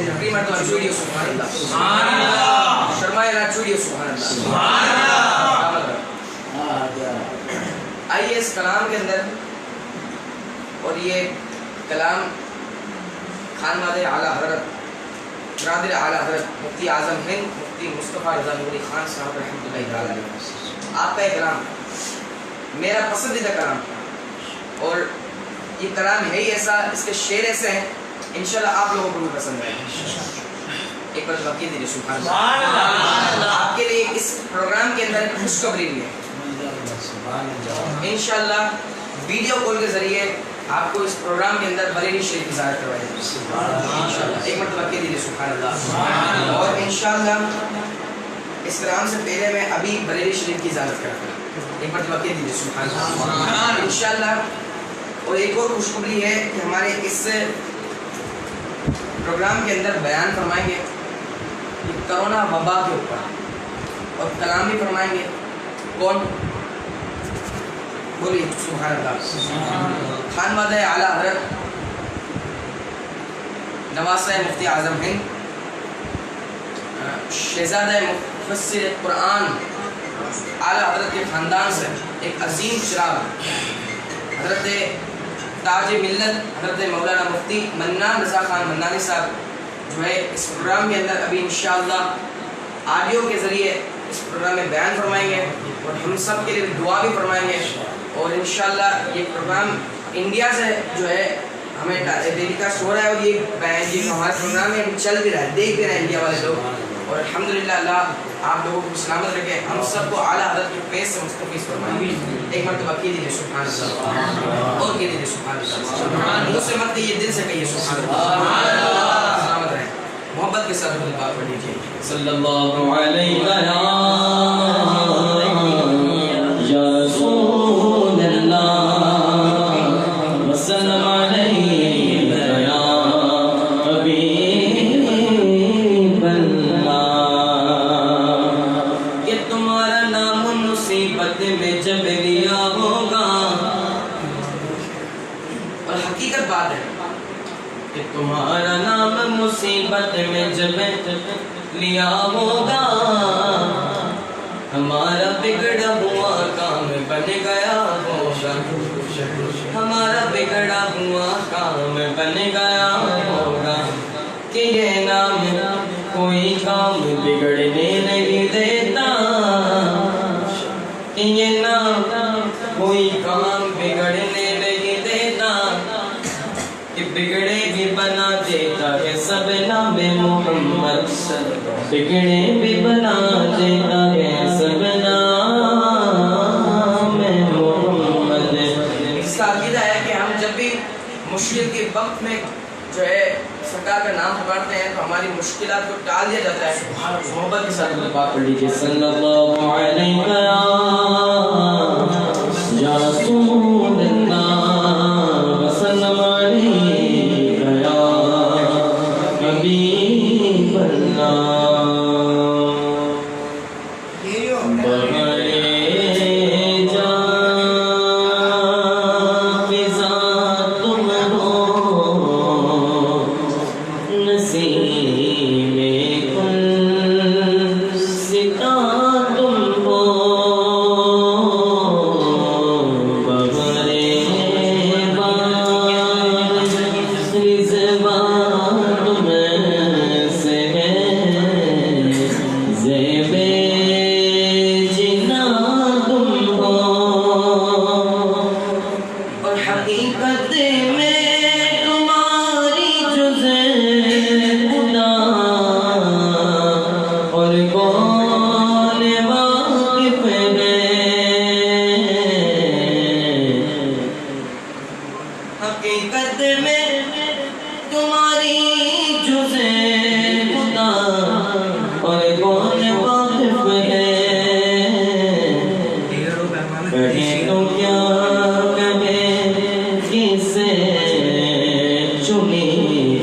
اگلی مرتبہ چوڑیے سبحان اللہ. شرمائے نہ چوڑیے سبحان اللہ. آئیے اس کلام کے اندر، اور یہ کلام خانوادہ اعلیٰ حضرت برادر اعلیٰ حضرت مفتی اعظم ہند مفتی مصطفیٰ رضا نوری خان صاحب رحمۃ اللہ تعالیٰ علیہ، آپ کا یہ کلام میرا پسندیدہ کلام تھا، اور یہ کلام ہے ہی ایسا، اس کے شعر ایسے ہیں انشاءاللہ آپ لوگوں کو بھی پسند آئے گا. ایک بار باقی دیجیے سبحان اللہ. آپ کے لیے اس پروگرام کے اندر خوشخبری بھی ہے، انشاءاللہ ویڈیو کال کے ذریعے آپ کو اس پروگرام کے اندر بریلی شریف کی زیارت کروائی جائے گی انشاءاللہ. ایک مرتبہ کہہ دیجیے سبحان اللہ. اور انشاءاللہ اس پروگرام سے پہلے میں ابھی بریلی شریف کی زیارت کرتا ہوں. ایک مرتبہ کہہ دیجیے سبحان اللہ انشاءاللہ. اور ایک اور خوشخبری ہے کہ ہمارے اس پروگرام کے اندر بیان فرمائیں گے کہ کرونا وبا کے اوپر، اور کلام بھی فرمائیں گے. کون بولیے سبحان اللہ. خانوادہ اعلیٰ حضرت نواسہ مفتی اعظم ہند، شہزادہ مفسر قرآن اعلیٰ حضرت کے خاندان سے ایک عظیم چراغ حضرت تاج ملت حضرت مولانا مفتی منان رضا خان منانی صاحب جو ہے اس پروگرام کے اندر ابھی انشاءاللہ آڈیو کے ذریعے اس پروگرام میں بیان فرمائیں گے، اور ہم سب کے لیے دعا بھی فرمائیں گے. اور انشاءاللہ یہ پروگرام انڈیا سے جو ہے ہمیں ٹیلی کاسٹ ہو رہا ہے، اور یہ ہمارا پروگرام ہے چل بھی رہا ہے، دیکھ بھی رہے ہیں انڈیا والے لوگ. اور الحمدللہ اللہ آپ لوگوں کو سلامت رکھے، ہم سب کو اعلیٰ حضرت کے فیض سے مستفیض فرمائے. ایک مرتبہ کہہ دیجیے سبحان اللہ، اور کہہ دیجیے سبحان اللہ. منہ سے مت کہیے، دل سے کہیے سبحان اللہ. سلامت رہیں، محبت کے ساتھ درود پاک پڑھ لیجیے. صلی اللہ علیہ یا رسول اللہ وسلم علیہ یا حبیب اللہ. کہ تمہارا نام مصیبت میں جب لیا ہوگا، اور حقیقت بات ہے کہ تمہارا نام مصیبت میں جب لیا ہوگا، ہمارا بگڑا ہوا کام بن گیا ہوگا، ہمارا بگڑا ہوا کام بن گیا ہوگا. کہ یہ نام کوئی کام بگڑنے نہیں دیتا، کہ یہ نام کوئی کام بگڑنے نہیں دیتا، کہ بگڑے بھی بنا دیتا ہے سب نام محمد، بگڑے بھی بنا دیتا ہے سب نام محمد. اس کا عقیدہ ہے کہ ہم جب بھی مشکل کے وقت میں جو ہے سرکار کا نام پکارتے ہیں تو ہماری مشکلات کو ٹال دیا جاتا ہے. محبت کے ساتھ بات پڑھ لیجیے. صلی اللہ علیہ یا رسول اللہ وسلم علیہ یا حبیب اللہ. چنی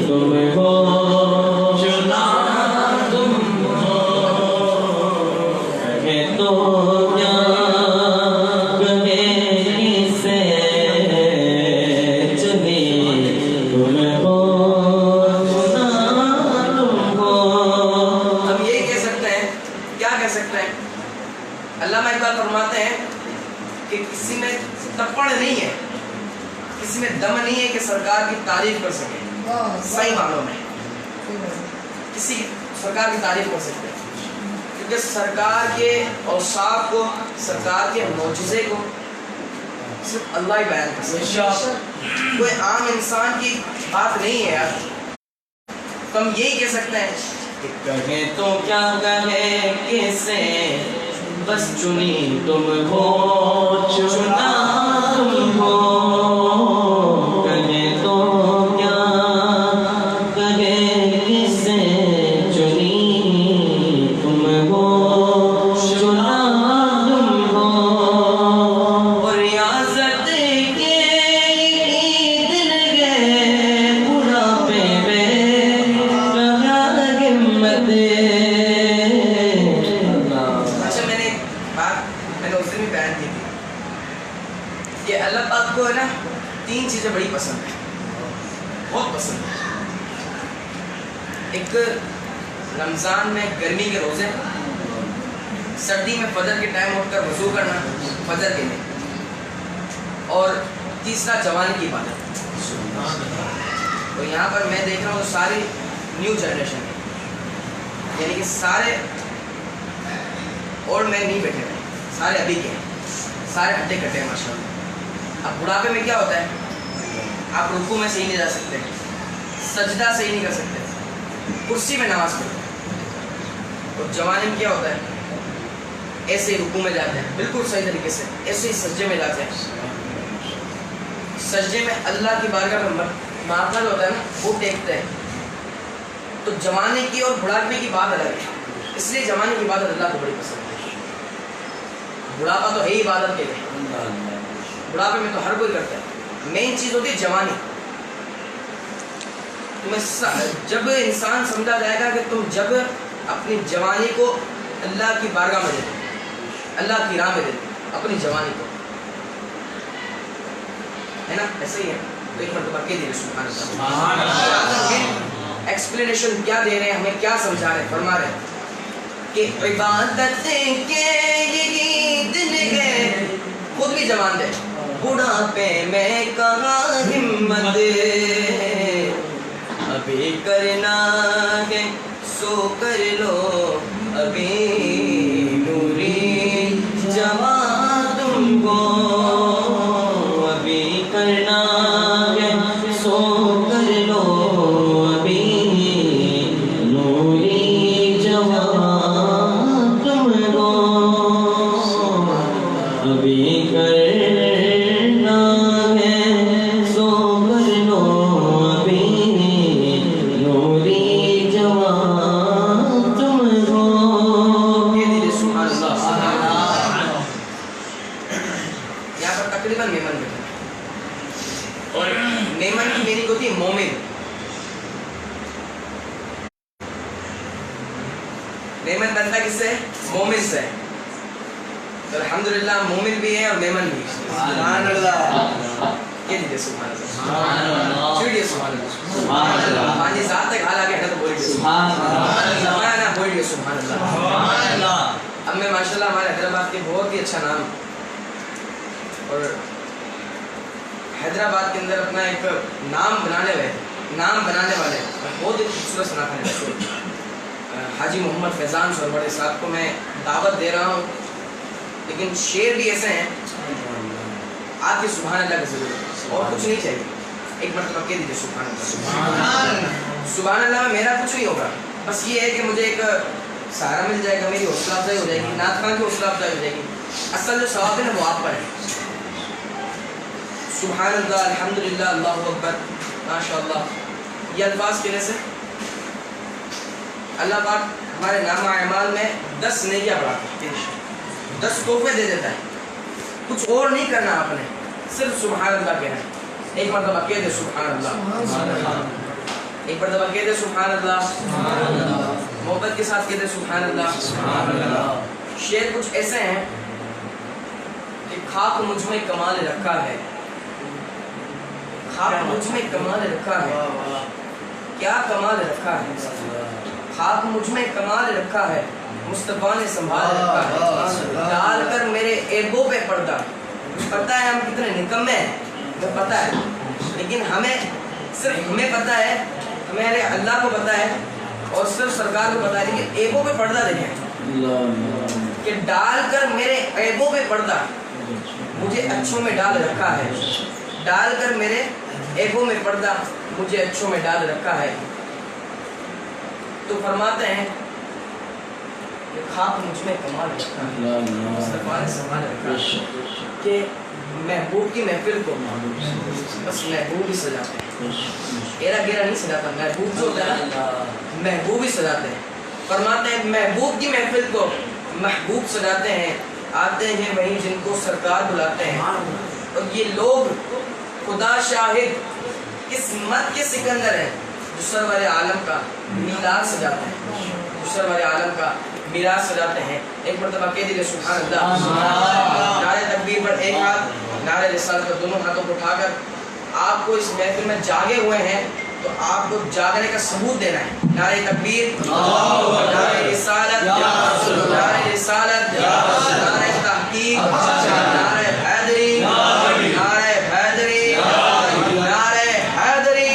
نہیں ہے, کسی میں دم نہیں ہے کہ سرکار کی تعریف کر سکے. صحیح معنوں میں کسی سرکار کی تعریف کر سکتے ہیں, کیونکہ سرکار کے اوصاف کو, سرکار کے معجزے کو صرف اللہ ہی بیان کر سکتا ہے. کوئی عام انسان کی بات نہیں ہے یار. تو ہم یہی کہہ سکتے ہیں کہ کہیں تو کیا کہے کیسے, بس چنی تم ہو چنا تم ہو. کہیں تو کیا کہے کیسے, چنی تم ہو چنا تم ہو. اور ریاضت کے دل گئے بڑھاپے میں کہاں ہمت. اچھا میں نے ایک بات میں نے اس دن بھی بیان کی تھی کہ اللہ پاک کو ہے نا 3 چیزیں بڑی پسند ہیں, بہت پسند ہے. ایک رمضان میں گرمی کے روزے, سردی میں فجر کے ٹائم اٹھ کر وضو کرنا فجر کے لیے, اور تیسرا جوانی کی عبادت. تو یہاں پر میں دیکھ رہا ہوں ساری نیو جنریشن ہے, یعنی کہ سارے اور میں نہیں بیٹھے ہوئے, سارے ابھی کے ہیں, سارے ہٹے کٹے ہیں ماشاء اللہ. اب بڑھاپے میں کیا ہوتا ہے, آپ رکوع میں صحیح نہیں جا سکتے, سجدہ صحیح نہیں کر سکتے, کرسی میں نماز پڑھتے ہیں. اور جوانی میں کیا ہوتا ہے, ایسے ہی رکوع میں جاتے ہیں بالکل صحیح طریقے سے, ایسے ہی سجدے میں جاتے ہیں. سجدے میں اللہ کی بارگاہ میں ماتھا جو ہوتا ہے نا وہ ٹیکتے ہیں. تو جوانی کی اور بڑھاپے کی بات الگ ہے, اس لیے جوانی کی عبادت اللہ کو بڑی پسند ہے. بڑھاپا تو ہے ہی عبادت کے لیے, بڑھاپے میں تو ہر کوئی کرتا ہے. مین چیز ہوتی ہے جوانی. جب انسان سمجھا جائے گا کہ تم جب اپنی جوانی کو اللہ کی بارگاہ میں دے دو, اللہ کی راہ میں دے دو اپنی جوانی کو, ہے نا, ایسے ہی ہے. تو ایک مرتبہ کہہ دیجیے سبحان اللہ. ایکسپلینیشن کیا دے رہے ہیں, ہمیں کیا سمجھا رہے ہیں, فرما رہے ہیں کہ عبادت کے یہی دن ہے, خود بھی جوان دے, بڑھاپے میں کہاں ہمت, ابھی کرنا ہے سو کر لو, ابھی نوری جوان تم کو, ابھی کرنا ہے سو کر لو, ابھی نوری جوان تم کو, ابھی کرنا ہے سو کر لو, ابھی نوری جوان تم کو. یہاں پر تقریباً میمن بیٹھے, اور میمن کی میننگ ہوتی ہے مومن. میمن بنتا کس سے, مومن سے. تو الحمدللہ مومن بھی ہے اور میمن بھی. سبحان اللہ. کہہ دیجیے سبحان اللہ. چڑھیے سبحان اللہ. پانی ذات تک حال آگے ہے تو بولیے سبحان اللہ. بولیے سبحان اللہ. اب میں ماشاءاللہ ہمارے حیدرآباد کے بہت ہی اچھا نام, اور حیدرآباد کے اندر اپنا ایک نام بنانے والے بہت ہی خوبصورت صنعت حاجی محمد فیضان سربڑے صاحب کو میں دعوت دے رہا ہوں, لیکن شعر بھی ایسے ہیں آپ کی سبحان اللہ کی ضرورت, اور کچھ نہیں چاہیے. ایک مرتبہ کہہ دیجیے سبحان اللہ. سبحان اللہ میں میرا کچھ نہیں ہوگا, بس یہ ہے کہ مجھے ایک سہارا مل جائے گا, میری حوصلہ افزائی ہو جائے گی, نعت خواں کی حوصلہ افزائی ہو جائے گی. اصل جو ثواب ہے وہ آپ پر ہے. سبحان اللہ, الحمدللہ, اللہ اکبر, ماشاء اللہ, یہ الفاظ کہنے سے اللہ پاک ہمارے نامہ اعمال میں 10 نیکیاں بڑھاتا ہے, 10 تحفے دے دیتا ہے. کچھ اور نہیں کرنا آپ نے, صرف سبحان اللہ کہنا ہے. ایک مرتبہ کہہ دے سبحان اللہ, ایک مرتبہ کہہ دے سبحان اللہ, محبت کے ساتھ کہہ دے سبحان اللہ. شعر کچھ ایسے ہیں کہ خاک مجھ میں کمال رکھا ہے, خاک مجھ میں کمال رکھا ہے, کیا کمال رکھا ہے, خاک مجھ میں کمال رکھا ہے, مصطفیٰ نے سنبھال رکھا ہے, ڈال کر میرے ایبوں پہ پردہ, مجھے پتا ہے ہم کتنے نکمے ہیں، ہمیں پتا ہے، لیکن صرف ہمیں پتا ہے، ہمیں اللہ کو پتا ہے اور صرف سرکار کو پتا ہے، لیکن عیبوں پہ پردہ دیکھیں کہ ڈال کر میرے عیبوں پہ پردہ مجھے اچھوں میں ڈال رکھا ہے، ڈال کر میرے عیبوں میں پردہ مجھے اچھوں میں ڈال رکھا ہے۔ تو فرماتے ہیں کہ خاک مجھ میں کمال رکھا ہے، مصطفیٰ نے سنبھال رکھا ہے کہ محبوب کی محفل کو بس محبوب ہی سجاتے ہیں، ایرا گیرا نہیں سجاتا، محبوب جو ہوتا ہے نا محبوب ہی سجاتے ہیں۔ فرماتے ہیں محبوب کی محفل کو محبوب سجاتے ہیں، آتے ہیں وہیں جن کو سرکار بلاتے ہیں، اور یہ لوگ خدا شاہد قسمت کے سکندر ہیں جو سرور عالم کا میلاد سجاتے ہیں، جو سرور عالم کا میلاد سجاتے ہیں۔ ایک مرتبہ کہہ دیجیے سبحان اللہ، نعرہ تکبیر پر ایک ہاتھ، نعرہ رسالت پر دونوں ہاتھوں کو اٹھا کر آپ کو اس محفل میں جاگے ہوئے ہیں تو آپ کو جاگنے کا ثبوت دینا ہے۔ نعرہ تکبیر، نعرہ رسالت، نعرہ رسالت، نعرہ تحقیق، نعرہ حیدری، نعرہ حیدری، نعرہ حیدری،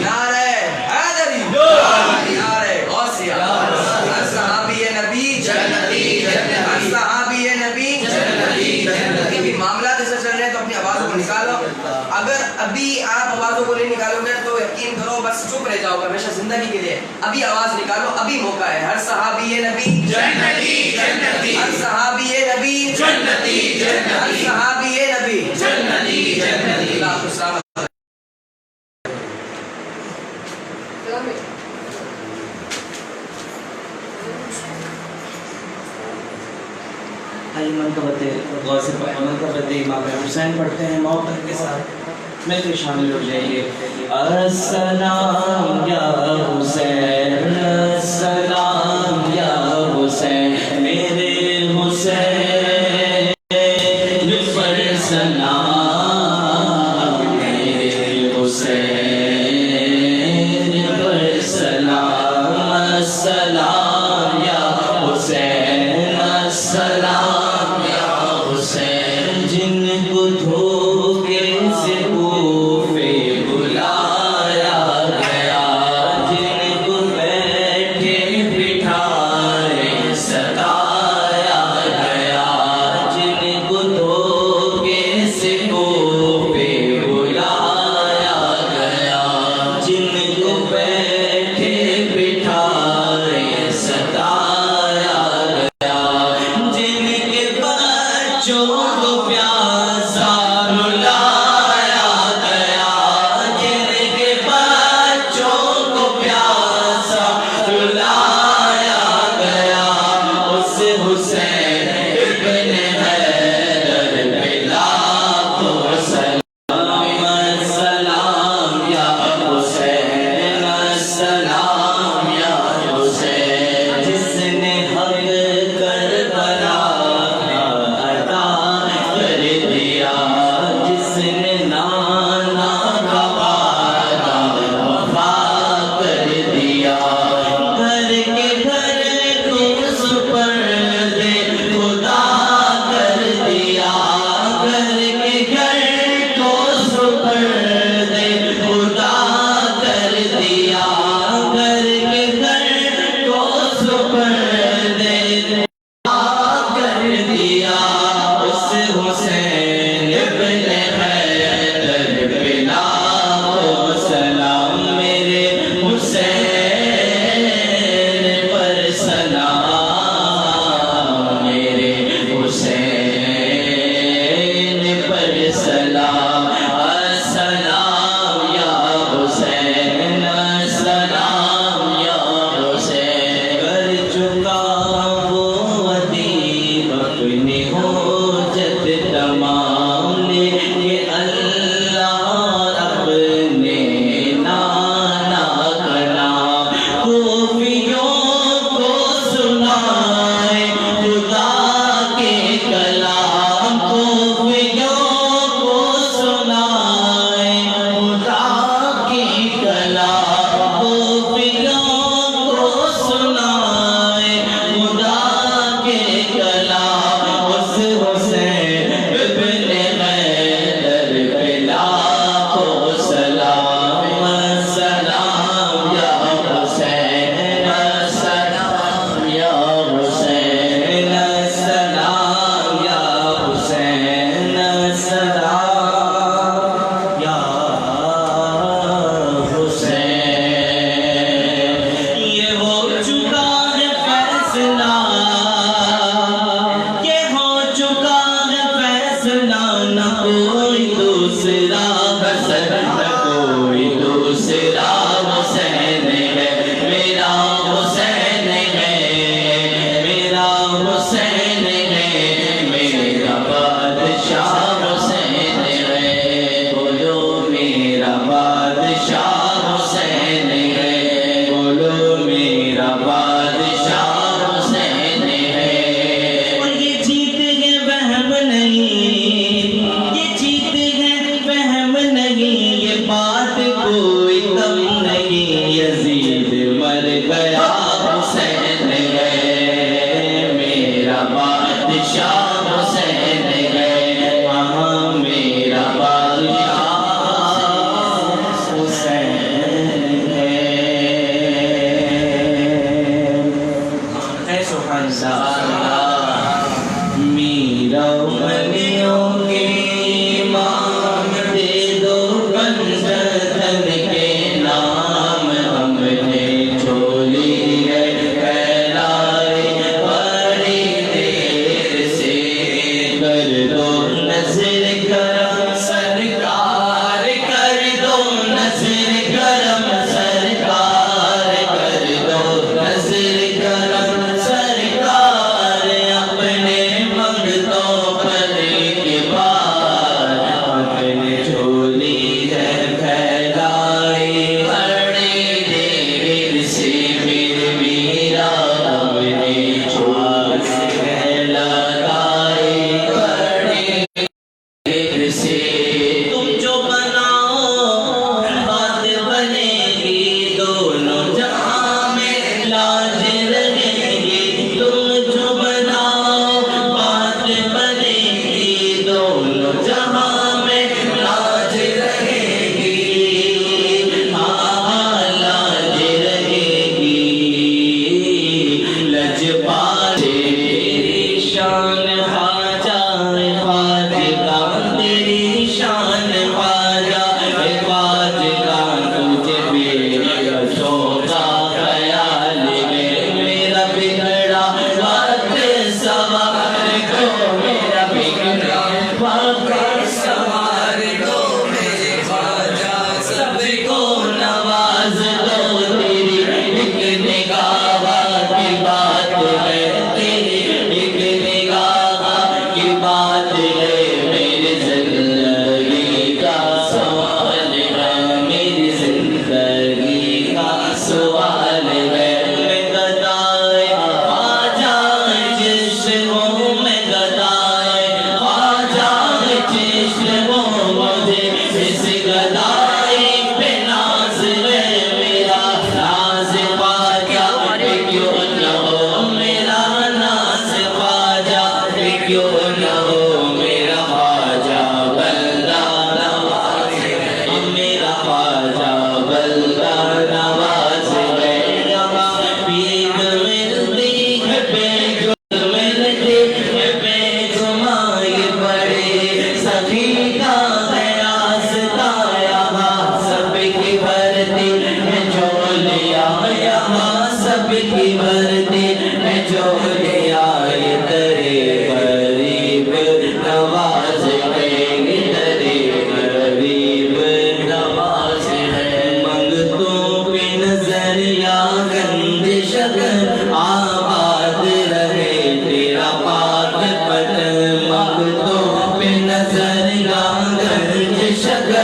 نعرہ حیدری، نعرہ غوثیہ، اصحابی نبی جنتی، اصحابی نبی جنتی۔ بھی معاملات ایسے چل رہے ہیں تو اپنی آوازوں کو نکالو، اگر ابھی آپ آوازوں کو نہیں نکالو گے تو یقین کرو بس چپ رہ جاؤ گے ہمیشہ زندگی کے لیے۔ ابھی آواز نکالو، ابھی موقع ہے۔ ہر صحابی نبی جنتی جنتی، ہر صحابی نبی جنتی جنتی، ہر صحابی نبی جنتی جنتی۔ اللہ کو سلام۔ آئیے منقبت امام حسین پڑھتے ہیں محبت کے ساتھ، میں بھی شامل ہو جائیے۔ السلام یا حسین، السلام یا حسین، میرے حسین پر سلام، میرے حسین پر سلام، السلام یا حسین، السلام جن کو دھوکے سے کوفے بلایا گیا، جن کو بیٹھے بٹھائے ستایا گیا،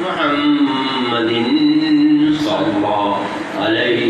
محمد صلى الله عليه